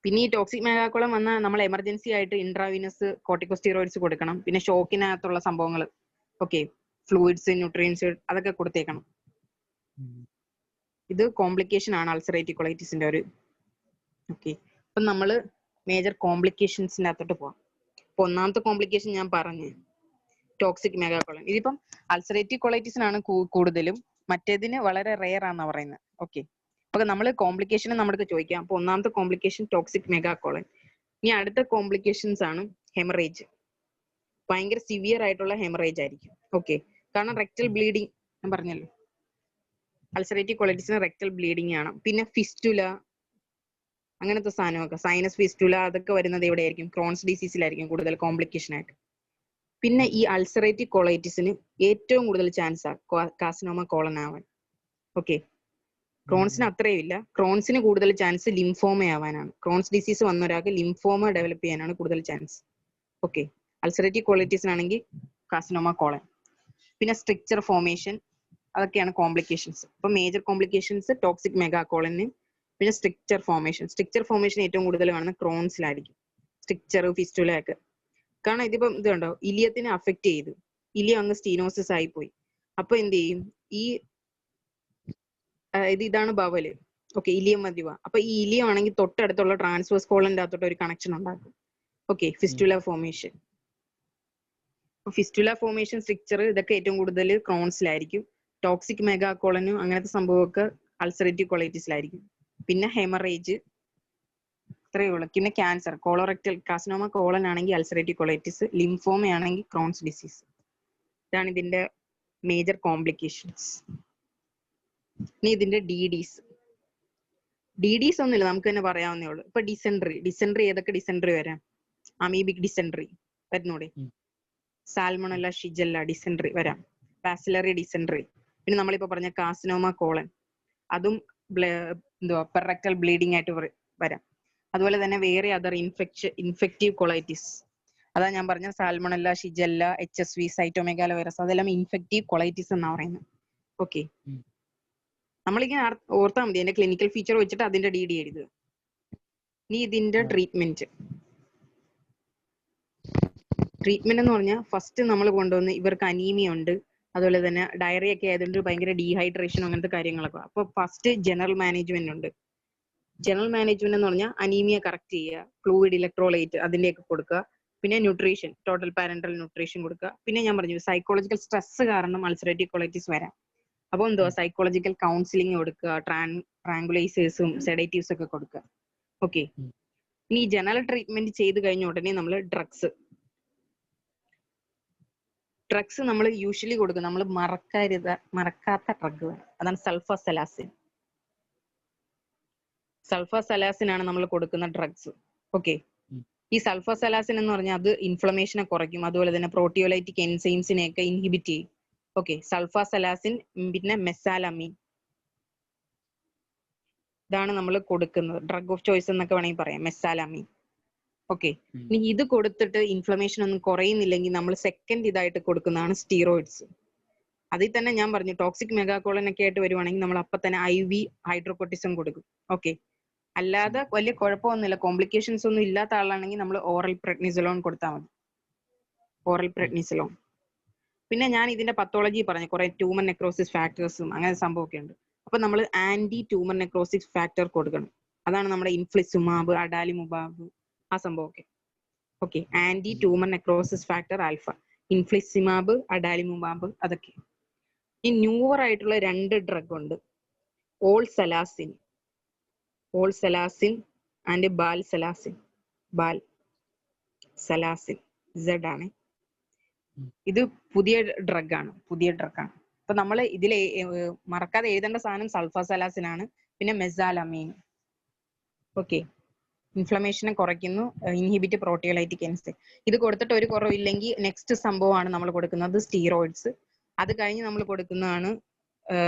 പിന്നെ ഈ ടോക്സിക് മെഗാകോളൻ വന്നാൽ നമ്മൾ എമർജൻസി ആയിട്ട് ഇൻട്രാവീനസ് കോർട്ടിക്കോസ്റ്റീറോയിഡ്സ് കൊടുക്കണം. പിന്നെ ഷോക്കിനകത്തുള്ള സംഭവങ്ങൾ, ഓക്കെ, ഫ്ലൂയിഡ്സ്, ന്യൂട്രിയൻസ് അതൊക്കെ കൊടുത്തേക്കണം. ഇത് കോംപ്ലിക്കേഷൻ ആണ് അൾസറേറ്റീവ് കൊളൈറ്റിസിന്റെ ഒരു. ഓക്കെ, അപ്പൊ നമ്മൾ മേജർ കോംപ്ലിക്കേഷൻസിന്റെ അകത്തോട്ട് പോവാം. അപ്പൊ ഒന്നാമത്തെ കോംപ്ലിക്കേഷൻ ഞാൻ പറഞ്ഞു, ടോക്സിക് മെഗാകോളൻ. ഇതിപ്പം അൾസറേറ്റീവ് കൊളൈറ്റിസിനാണ് കൂടുതലും, മറ്റേതിന് വളരെ റെയർ ആണെന്ന് പറയുന്നത്. ഓക്കെ, അപ്പൊ നമ്മൾ കോംപ്ലിക്കേഷൻ നമുക്ക് ചോദിക്കാം. അപ്പൊ ഒന്നാമത്തെ കോംപ്ലിക്കേഷൻ ടോക്സിക് മെഗാകോളൻ. ഇനി അടുത്ത കോംപ്ലിക്കേഷൻസ് ആണ് ഹെമറേജ്. ഭയങ്കര സിവിയർ ആയിട്ടുള്ള ഹെമറേജ് ആയിരിക്കും. ഓക്കെ, കാരണം റെക്ടൽ ബ്ലീഡിങ് ഞാൻ പറഞ്ഞല്ലോ, അൾസറേറ്റീവ് കൊളൈറ്റിസിന് റെക്ടൽ ബ്ലീഡിങ് ആണ്. പിന്നെ ഫിസ്റ്റുല അങ്ങനത്തെ സാധനമൊക്കെ, സൈനസ് ഫിസ്റ്റുല അതൊക്കെ വരുന്നത് എവിടെയായിരിക്കും? ക്രോൺസ് ഡിസീസിലായിരിക്കും കൂടുതൽ കോംപ്ലിക്കേഷൻ ആയിട്ട്. പിന്നെ ഈ അൾസറേറ്റീവ് കൊളൈറ്റിസിന് ഏറ്റവും കൂടുതൽ ചാൻസ് കാർസിനോമ കോളൻ ആവാൻ. ഓക്കെ, ക്രോൺസിന് അത്രയും ഇല്ല. ക്രോൺസിന് കൂടുതൽ ചാൻസ് ലിംഫോമ ആവാനാണ്. ക്രോൺസ് ഡിസീസ് വന്ന ഒരാൾക്ക് ലിംഫോമ ഡെവലപ്പ് ചെയ്യാനാണ് കൂടുതൽ ചാൻസ്. ഓക്കെ, അൾസറേറ്റീവ് കൊളൈറ്റിസിനാണെങ്കിൽ കാർസിനോമ കോളൻ. പിന്നെ സ്ട്രിക്ചർ ഫോർമേഷൻ അതൊക്കെയാണ് കോംപ്ലിക്കേഷൻസ്. അപ്പൊ മേജർ കോംപ്ലിക്കേഷൻസ് ടോക്സിക് മെഗാകോളന്, പിന്നെ സ്ട്രിക്ചർ ഫോർമേഷൻ ഏറ്റവും കൂടുതൽ കാണുന്ന ക്രോൺസിലായിരിക്കും. സ്ട്രിക്ചർ, ഫിസ്റ്റുല ഒക്കെ. കാരണം ഇതിപ്പം ഇത് കണ്ടോ, ഇലിയത്തിനെ അഫക്ട് ചെയ്തു, ഇലിയം അങ്ങ് സ്റ്റീനോസിസ് ആയി പോയി. അപ്പൊ എന്ത് ചെയ്യും, ഇതാണ് ബവല്. Okay, ileum മധ്യവ. അപ്പൊ ഈ ഇലിയം ആണെങ്കിൽ തൊട്ടടുത്തുള്ള ട്രാൻസ്വേഴ്സ് കോളന്റെ അകത്തോട്ട് ഒരു കണക്ഷൻ ഉണ്ടാക്കും. Okay, fistula formation. Fistula formation, stricture ഇതൊക്കെ ഏറ്റവും കൂടുതൽ ക്രോൺസിലായിരിക്കും. ടോക്സിക് മെഗാകോളനും അങ്ങനത്തെ സംഭവമൊക്കെ അൾസറേറ്റീവ് കൊളൈറ്റിസിലായിരിക്കും. പിന്നെ ഹെമറേജ്, ഇത്രയേ ഉള്ളൂ. പിന്നെ ക്യാൻസർ, കോളോറക്ടൽ കാർസിനോമ കോളൻ ആണെങ്കിൽ അൾസറേറ്റീവ് കൊളൈറ്റിസ്, ലിംഫോമ ആണെങ്കിൽ ക്രോൺസ് ഡിസീസ്. ഇതാണ് ഇതിന്റെ മേജർ കോംപ്ലിക്കേഷൻസ്. ഇനി ഇതിന്റെ ഡിഡീസ് ഒന്നുമില്ല, നമുക്ക് തന്നെ പറയാവുന്നേ ഉള്ളൂ. ഇപ്പൊ ഡിസെൻട്രി ഏതൊക്കെ ഡിസെൻട്രി വരാം? അമീബിക് ഡിസെൻട്രി വരുന്നൂടെ? സാൽമണല്ല, ഷിജല്ല ഡിസെൻട്രി വരാം. Bacillary dysentery. പിന്നെ നമ്മളിപ്പോ പറഞ്ഞ കാർസിനോമ കോളൻ, അതും പെറക്ടൽ ബ്ലീഡിംഗ് ആയിട്ട് വരാം. അതുപോലെ തന്നെ വേറെ അതർ ഇൻഫെക്റ്റീവ് കൊളൈറ്റിസ്, അതാ ഞാൻ പറഞ്ഞ സാൽമണല്ല, ഷിജല്ല, HSV, സൈറ്റോമെഗാല വൈറസ്, അതെല്ലാം ഇൻഫെക്റ്റീവ് കൊളൈറ്റിസ് എന്നാ പറയുന്നത്. ഓക്കെ, നമ്മളിങ്ങനെ ഓർത്താൽ മതി, അതിന്റെ ക്ലിനിക്കൽ ഫീച്ചർ വെച്ചിട്ട് അതിന്റെ DD എഴുതുക. ഇനി ഇതിന്റെ ട്രീറ്റ്മെന്റ് എന്ന് പറഞ്ഞാൽ ഫസ്റ്റ് നമ്മൾ കൊണ്ടുവന്ന് ഇവർക്ക് അനീമിയ ഉണ്ട്, അതുപോലെ തന്നെ ഡയറി ഒക്കെ ആയതുകൊണ്ട് ഭയങ്കര ഡീഹൈഡ്രേഷൻ അങ്ങനത്തെ കാര്യങ്ങളൊക്കെ. അപ്പോൾ ഫസ്റ്റ് ജനറൽ മാനേജ്മെന്റ് ഉണ്ട്. ജനറൽ മാനേജ്മെന്റ് എന്ന് പറഞ്ഞാൽ അനീമിയ കറക്റ്റ് ചെയ്യുക, ഫ്ലൂയിഡ് ഇലക്ട്രോലൈറ്റ് അതിന്റെയൊക്കെ കൊടുക്കുക, പിന്നെ ന്യൂട്രീഷൻ, ടോട്ടൽ പാരന്റൽ ന്യൂട്രീഷൻ കൊടുക്കുക. പിന്നെ ഞാൻ പറഞ്ഞു സൈക്കോളജിക്കൽ സ്ട്രെസ് കാരണം അൾസറേറ്റീവ് കൊളൈറ്റിസ് വരാം. അപ്പോൾ എന്തുവാ സൈക്കോളജിക്കൽ കൗൺസിലിംഗ് കൊടുക്കുക, ട്രാങ്കുലൈസേഴ്സും സെഡേറ്റീവ്സ് ഒക്കെ കൊടുക്കുക. ഓക്കെ, ഇനി ജനറൽ ട്രീറ്റ്മെന്റ് ചെയ്ത് കഴിഞ്ഞ ഉടനെ നമ്മൾ ഡ്രഗ്സ് നമ്മൾ യൂഷ്വലി കൊടുക്കും. നമ്മൾ മറക്കാത്ത ഡ്രഗ് അതാണ് സൾഫാസലാസിൻ. ആണ് നമ്മൾ കൊടുക്കുന്ന ഡ്രഗ്സ്. ഓക്കെ, ഈ സൾഫാസലാസിൻ എന്ന് പറഞ്ഞാൽ അത് ഇൻഫ്ലമേഷനെ കുറയ്ക്കും, അതുപോലെ തന്നെ പ്രോട്ടിയോലൈറ്റിക് എൻസൈംസിനെയൊക്കെ ഇൻഹിബിറ്റ് ചെയ്യും. ഓക്കെ, സൾഫാസലാസിൻ പിന്നെ മെസാലമീൻ, ഇതാണ് നമ്മൾ കൊടുക്കുന്നത് ഡ്രഗ് ഓഫ് ചോയ്സ് എന്നൊക്കെ വേണമെങ്കിൽ പറയാം, മെസാലമീൻ. ഓക്കെ, ഇനി ഇത് കൊടുത്തിട്ട് ഇൻഫ്ലമേഷൻ ഒന്നും കുറയുന്നില്ലെങ്കിൽ നമ്മൾ സെക്കൻഡ് ഇതായിട്ട് കൊടുക്കുന്നതാണ് സ്റ്റീറോയിഡ്സ്. അതിൽ തന്നെ ഞാൻ പറഞ്ഞു ടോക്സിക് മെഗാകോളൻ ഒക്കെ ആയിട്ട് വരുവാണെങ്കിൽ നമ്മൾ അപ്പൊ തന്നെ IV ഹൈഡ്രോകോർട്ടിസം കൊടുക്കും. ഓക്കെ, അല്ലാതെ വലിയ കുഴപ്പമൊന്നുമില്ല, കോംപ്ലിക്കേഷൻസ് ഒന്നും ഇല്ലാത്ത ആളാണെങ്കിൽ നമ്മൾ ഓറൽ പ്രെഡ്നിസലോൺ കൊടുത്താൽ മതി, ഓറൽ പ്രെഡ്നിസലോൺ. പിന്നെ ഞാൻ ഇതിന്റെ പത്തോളജി പറഞ്ഞു, കുറെ ട്യൂമർ നെക്രോസിസ് ഫാക്ടേഴ്സും അങ്ങനെ സംഭവമൊക്കെ ഉണ്ട്. അപ്പൊ നമ്മൾ ആന്റി ട്യൂമർ നെക്രോസിസ് ഫാക്ടർ കൊടുക്കണം. അതാണ് നമ്മുടെ ഇൻഫ്ലിസുമാബ്, അഡാലിമുബാബ്, ആ സംഭവമൊക്കെ. Okay, anti tumour necrosis factor alpha, infliximab, adalimumab, അതൊക്കെ. ഈ ന്യൂവർ ആയിട്ടുള്ള 2 ഡ്രഗ് ഉണ്ട്, ഓൾസലാസിൻ ആൻഡ് ബാൽസലാസിൻ. Z ആണ്. ഇത് പുതിയ ഡ്രഗ് ആണ്. അപ്പൊ നമ്മൾ ഇതിൽ മറക്കാതെ എഴുതേണ്ട സാധനം സൾഫാസലാസിൻ ആണ്, പിന്നെ മെസാലമീൻ. ഓക്കെ, ഇൻഫ്ലമേഷനെ കുറയ്ക്കുന്നു, ഇൻഹിബിറ്റ് പ്രോട്ടിയോലൈറ്റിക് എൻസൈം. ഇത് കൊടുത്തിട്ട് ഒരു കുറവില്ലെങ്കിൽ നെക്സ്റ്റ് സംഭവമാണ് നമ്മൾ കൊടുക്കുന്നത് സ്റ്റീറോയിഡ്സ്. അത് കഴിഞ്ഞ് നമ്മൾ കൊടുക്കുന്നതാണ്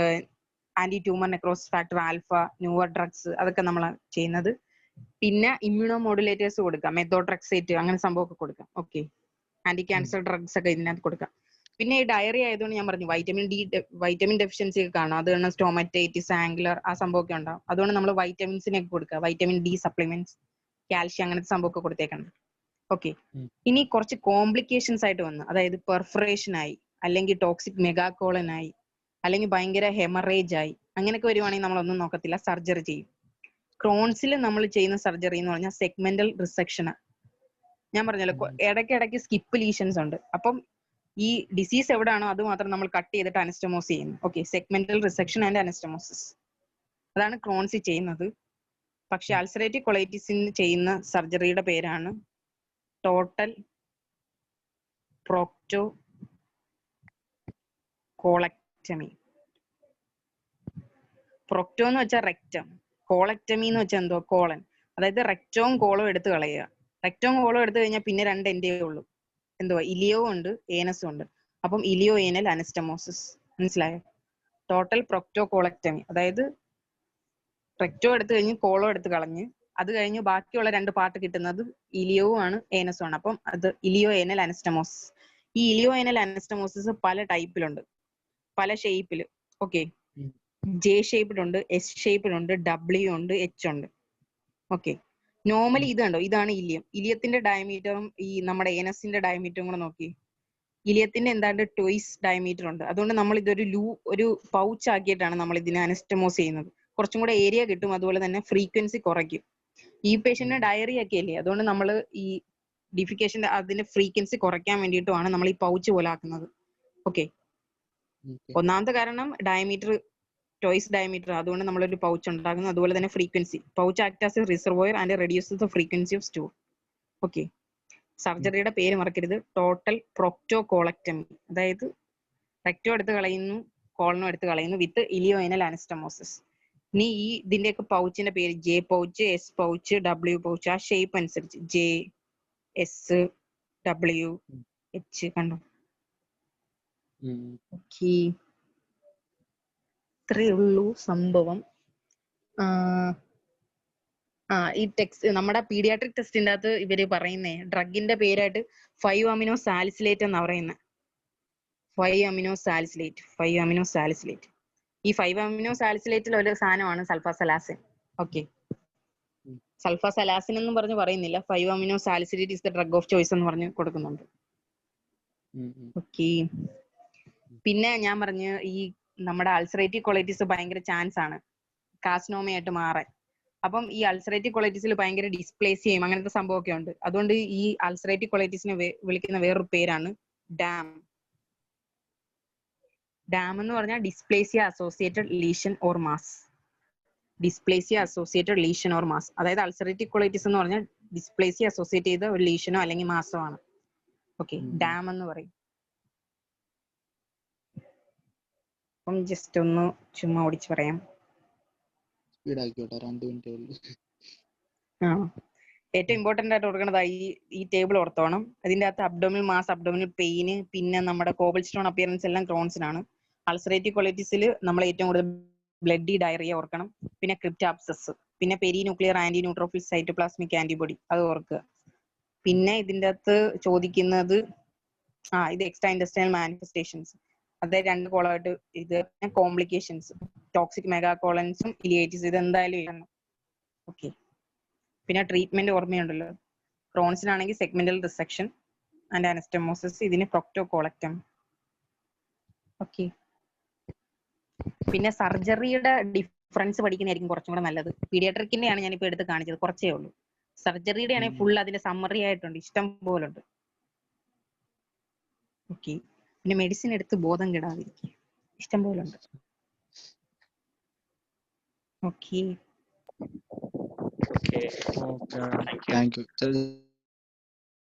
anti tumour necrosis factor alpha, newer drugs, അതൊക്കെ നമ്മൾ ചെയ്യുന്നത്. പിന്നെ ഇമ്മ്യൂണോ മോഡുലേറ്റേഴ്സ് കൊടുക്കാം, മെത്തോട്രെക്സേറ്റ് അങ്ങനെ സംഭവമൊക്കെ കൊടുക്കാം. ഓക്കെ, ആന്റി ക്യാൻസർ ഡ്രഗ്സ് ഒക്കെ ഇതിനകത്ത് കൊടുക്കാം. പിന്നെ ഈ ഡയറി ആയതുകൊണ്ട് ഞാൻ പറഞ്ഞു വൈറ്റമിൻ ഡെഫിഷ്യൻസി ഒക്കെ കാണും, അത് കാരണം സ്റ്റോമറ്റൈറ്റിസ്, ആംഗുലർ, ആ സംഭവമൊക്കെ ഉണ്ടാവും. അതുകൊണ്ട് നമ്മൾ വൈറ്റമിൻസിനൊക്കെ കൊടുക്കുക, വൈറ്റമിൻ D സപ്ലിമെന്റ്സ്, കാൽഷ്യം, അങ്ങനത്തെ സംഭവമൊക്കെ കൊടുത്തേക്കണം. ഓക്കെ, ഇനി കുറച്ച് കോംപ്ലിക്കേഷൻസ് ആയിട്ട് വന്നു, അതായത് പെർഫറേഷൻ ആയി, അല്ലെങ്കിൽ ടോക്സിക് മെഗാകോളൻ ആയി, അല്ലെങ്കിൽ ഭയങ്കര ഹെമറേജ് ആയി, അങ്ങനെയൊക്കെ വരുവാണെങ്കിൽ നമ്മളൊന്നും നോക്കത്തില്ല, സർജറി ചെയ്യും. ക്രോൺസിൽ നമ്മൾ ചെയ്യുന്ന സർജറി എന്ന് പറഞ്ഞാൽ സെഗ്മെന്റൽ റിസെക്ഷൻ. ഞാൻ പറഞ്ഞല്ലോ ഇടയ്ക്കിടയ്ക്ക് സ്കിപ്പ് ലീഷൻസ് ഉണ്ട്. അപ്പം ഈ ഡിസീസ് എവിടെയാണോ അത് മാത്രം നമ്മൾ കട്ട് ചെയ്തിട്ട് അനസ്റ്റമോസ് ചെയ്യുന്നു. ഓക്കെ, സെഗ്മെന്റൽ റിസെക്ഷൻ ആൻഡ് അനസ്റ്റമോസിസ്, അതാണ് ക്രോൺസിൽ ചെയ്യുന്നത്. പക്ഷെ അൾസറേറ്റീവ് കൊളൈറ്റിസിന് ചെയ്യുന്ന സർജറിയുടെ പേരാണ് ടോട്ടൽ പ്രോക്ടോകോളക്ടമി. പ്രൊക്ടോ എന്ന് വെച്ചാൽ റെക്റ്റം, കോളക്ടമി എന്ന് വെച്ചാൽ എന്തോ കോളൻ, അതായത് റെക്റ്റവും കോളവും എടുത്ത് കളയുക. റെക്റ്റവും കോളവും എടുത്തു കഴിഞ്ഞാൽ പിന്നെ 2 എൻഡേ ഉള്ളൂ, എന്തുവാ, ഇലിയോ ഉണ്ട്, ഏനസും ഉണ്ട്. അപ്പം ഇലിയോ ഏനൽ അനസ്റ്റമോസിസ്, മനസ്സിലായോ? ടോട്ടൽ പ്രൊക്ടോകോളക്ടമി, അതായത് റെക്റ്റോ എടുത്തു കഴിഞ്ഞ് കോളോ എടുത്ത് കളഞ്ഞ് അത് കഴിഞ്ഞ് ബാക്കിയുള്ള 2 പാർട്ട് കിട്ടുന്നത് ഇലിയോവും ആണ് ഏനസും ആണ്. അപ്പം അത് ഇലിയോ ഏനൽ അനസ്റ്റമോസിസ്. ഈ ഇലിയോ ഏനൽ അനസ്റ്റമോസിസ് പല ടൈപ്പിലുണ്ട്, പല ഷേപ്പിൽ. ഓക്കെ, J ഷേപ്ഡ് ഉണ്ട്, S ഷേപ്ഡ് ഉണ്ട്, W ഉണ്ട്, H ഉണ്ട്. ഓക്കെ, നോർമലി ഇത് കണ്ടോ, ഇതാണ് ഇലിയത്തിന്റെ ഡയമീറ്ററും ഈ നമ്മുടെ ഏനസിന്റെ ഡയമീറ്ററും കൂടെ നോക്കി. ഇലിയത്തിന്റെ എന്താണ്ട് ട്വൈസ് ഡയമീറ്റർ ഉണ്ട്. അതുകൊണ്ട് നമ്മൾ ഇതൊരു ഒരു പൗച്ച് ആക്കിയിട്ടാണ് നമ്മൾ ഇതിനെ അനസ്റ്റമോസ് ചെയ്യുന്നത്. കുറച്ചും കൂടെ ഏരിയ കിട്ടും, അതുപോലെ തന്നെ ഫ്രീക്വൻസി കുറയ്ക്കും. ഈ പേഷ്യന്റിന് ഡയറി ഒക്കെ അല്ലേ, അതുകൊണ്ട് നമ്മൾ ഈ ഡിഫിക്കേഷന്റെ അതിന്റെ ഫ്രീക്വൻസി കുറയ്ക്കാൻ വേണ്ടിയിട്ടുമാണ് നമ്മൾ ഈ പൗച്ച് പോലെ ആക്കുന്നത്. ഓക്കെ, ഒന്നാമത്തെ കാരണം ഡയമീറ്റർ ട്വൈസ് ഡയമീറ്റർ, അതുകൊണ്ട് നമ്മളൊരു പൗച്ച് ഉണ്ടാക്കുന്നു. അതുപോലെ തന്നെ frequency, pouch act as a reservoir and reduces the frequency of stool. Okay, സർജറിയുടെ പേര് മറക്കരുത്, ടോട്ടൽ പ്രൊക്ടോകോളക്ടമി, അതായത് റെക്റ്റോ എടുത്ത് കളയുന്നു, കോളനോ എടുത്ത് കളയുന്നു വിത്ത് ഇലിയോ ഏനൽ അനസ്റ്റമോസിസ്. ഇനി ഈ ഇതിന്റെയൊക്കെ പൗച്ചിന്റെ പേര് J pouch, S pouch, W pouch, ആ ഷേപ്പ് അനുസരിച്ച് J, S, W, H, കണ്ടോ? ഓക്കെ, ഇത്രയേ ഉള്ളൂ സംഭവം. ഈ ടെക്സ്റ്റ് നമ്മുടെ പീഡിയാട്രിക് ടെസ്റ്റിന്റെ അകത്ത് ഇവര് പറയുന്നേ ഡ്രഗിന്റെ പേരായിട്ട് 5-അമിനോ സാലിസിലേറ്റ് എന്നാ പറയുന്നത്. 5-അമിനോ സാലിസിലേറ്റ്. ഈ 5-അമിനോ സാലിസിലേറ്റിൽ ഒരു സാധനമാണ് സൾഫാസലാസിൻ. ഓക്കെ, സൾഫാസലാസിൻ എന്നും പറഞ്ഞ് പറയുന്നില്ല, five amino salicylate is the drug of choice എന്ന് പറഞ്ഞ് കൊടുക്കുന്നുണ്ട്. ഓക്കെ, പിന്നെ ഞാൻ പറഞ്ഞ് ഈ നമ്മുടെ അൾസറേറ്റീവ് കൊളൈറ്റിസ് ഭയങ്കര ചാൻസ് ആണ് കാസ്നോമയായിട്ട് മാറാൻ. അപ്പം ഈ അൾസറേറ്റീവ് കൊളൈറ്റിസിൽ ഭയങ്കര ഡിസ്പ്ലേസിയയും അങ്ങനത്തെ സംഭവമൊക്കെ ഉണ്ട്. അതുകൊണ്ട് ഈ അൾസറേറ്റീവ് കൊളൈറ്റിസിനെ വിളിക്കുന്ന വേറൊരു പേരാണ് ഡാം. ഡാം എന്ന് പറഞ്ഞാൽ dysplasia associated lesion or mass. Dysplasia associated lesion or mass. അതായത് അൾസറേറ്റീവ് കൊളൈറ്റിസ് എന്ന് പറഞ്ഞാൽ ഡിസ്പ്ലേസിയ അസോസിയേറ്റ് ചെയ്ത ഒരു ലീഷനോ അല്ലെങ്കിൽ മാസോ ആണ്. ഓക്കെ, ഡാം എന്ന് പറയും. അപ്പം ജസ്റ്റ് ഒന്ന് ചുമ്മാ ഓടിച്ച് പറയാം. സ്പീഡാക്കിയോട്ടെ, 2 മിനിറ്റ്. ഏറ്റവും ഇമ്പോർട്ടന്റ് ആയിട്ട് കൊടുക്കേണ്ടത് ഈ ടേബിൾ ഓർത്തോണം. അതിന്റെ അകത്ത് അബ്ഡോമിനൽ മാസ്, അബ്ഡോമിനൽ പെയിന്, പിന്നെ നമ്മുടെ കോബൽ സ്റ്റോൺ അപ്പിയറൻസ് എല്ലാം ക്രോൺസിനാണ്. അൾസറേറ്റീവ് കൊളൈറ്റിസിൽ നമ്മൾ ഏറ്റവും കൂടുതൽ ബ്ലഡി ഡയറിയ ഓർക്കണം. പിന്നെ ക്രിപ്റ്റാപ്സസ്, പിന്നെ perinuclear anti neutrophil cytoplasmic antibody, അത് ഓർക്കുക. പിന്നെ ഇതിന്റെ അകത്ത് ചോദിക്കുന്നത് ഇത് എക്സ്ട്രാ ഇൻഡസ്ട്രിയൽ മാനിഫെസ്റ്റേഷൻസ്, അതായത് 2 കോളമായിട്ട് ഇത് കോംപ്ലിക്കേഷൻസ്, ടോക്സിക് മെഗാകോളൻസും ഇലിയേറ്റീസ്, ഇത് എന്തായാലും എഴുതണം. ഓക്കെ, പിന്നെ ട്രീറ്റ്മെന്റ് ഓർമ്മയുണ്ടല്ലോ. ക്രോൺസിനാണെങ്കിൽ സെഗ്മെന്റൽ റിസെക്ഷൻ ആൻഡ് അനസ്റ്റമോസിസ്, ഇതിന് പ്രൊക്ടോകോളക്ടം. ഓക്കെ, പിന്നെ സർജറിയുടെ ഡിഫറൻസ് പഠിക്കുന്നതായിരിക്കും കുറച്ചും കൂടെ നല്ലത്. പീഡിയാട്രിക്കിന്റെ ആണ് ഞാനിപ്പോൾ എടുത്ത് കാണിച്ചത്, കുറച്ചേ ഉള്ളൂ. സർജറിയുടെ ആണെങ്കിൽ ഫുൾ അതിന്റെ സമ്മറി ആയിട്ടുണ്ട്, ഇഷ്ടം പോലെ ഉണ്ട്. ഓക്കെ, പിന്നെ മെഡിസിൻ എടുത്ത് ബോധം കെടാതിരിക്കുക, ഇഷ്ടം പോലെ ഉണ്ട്. Okay, Okay. Thank you.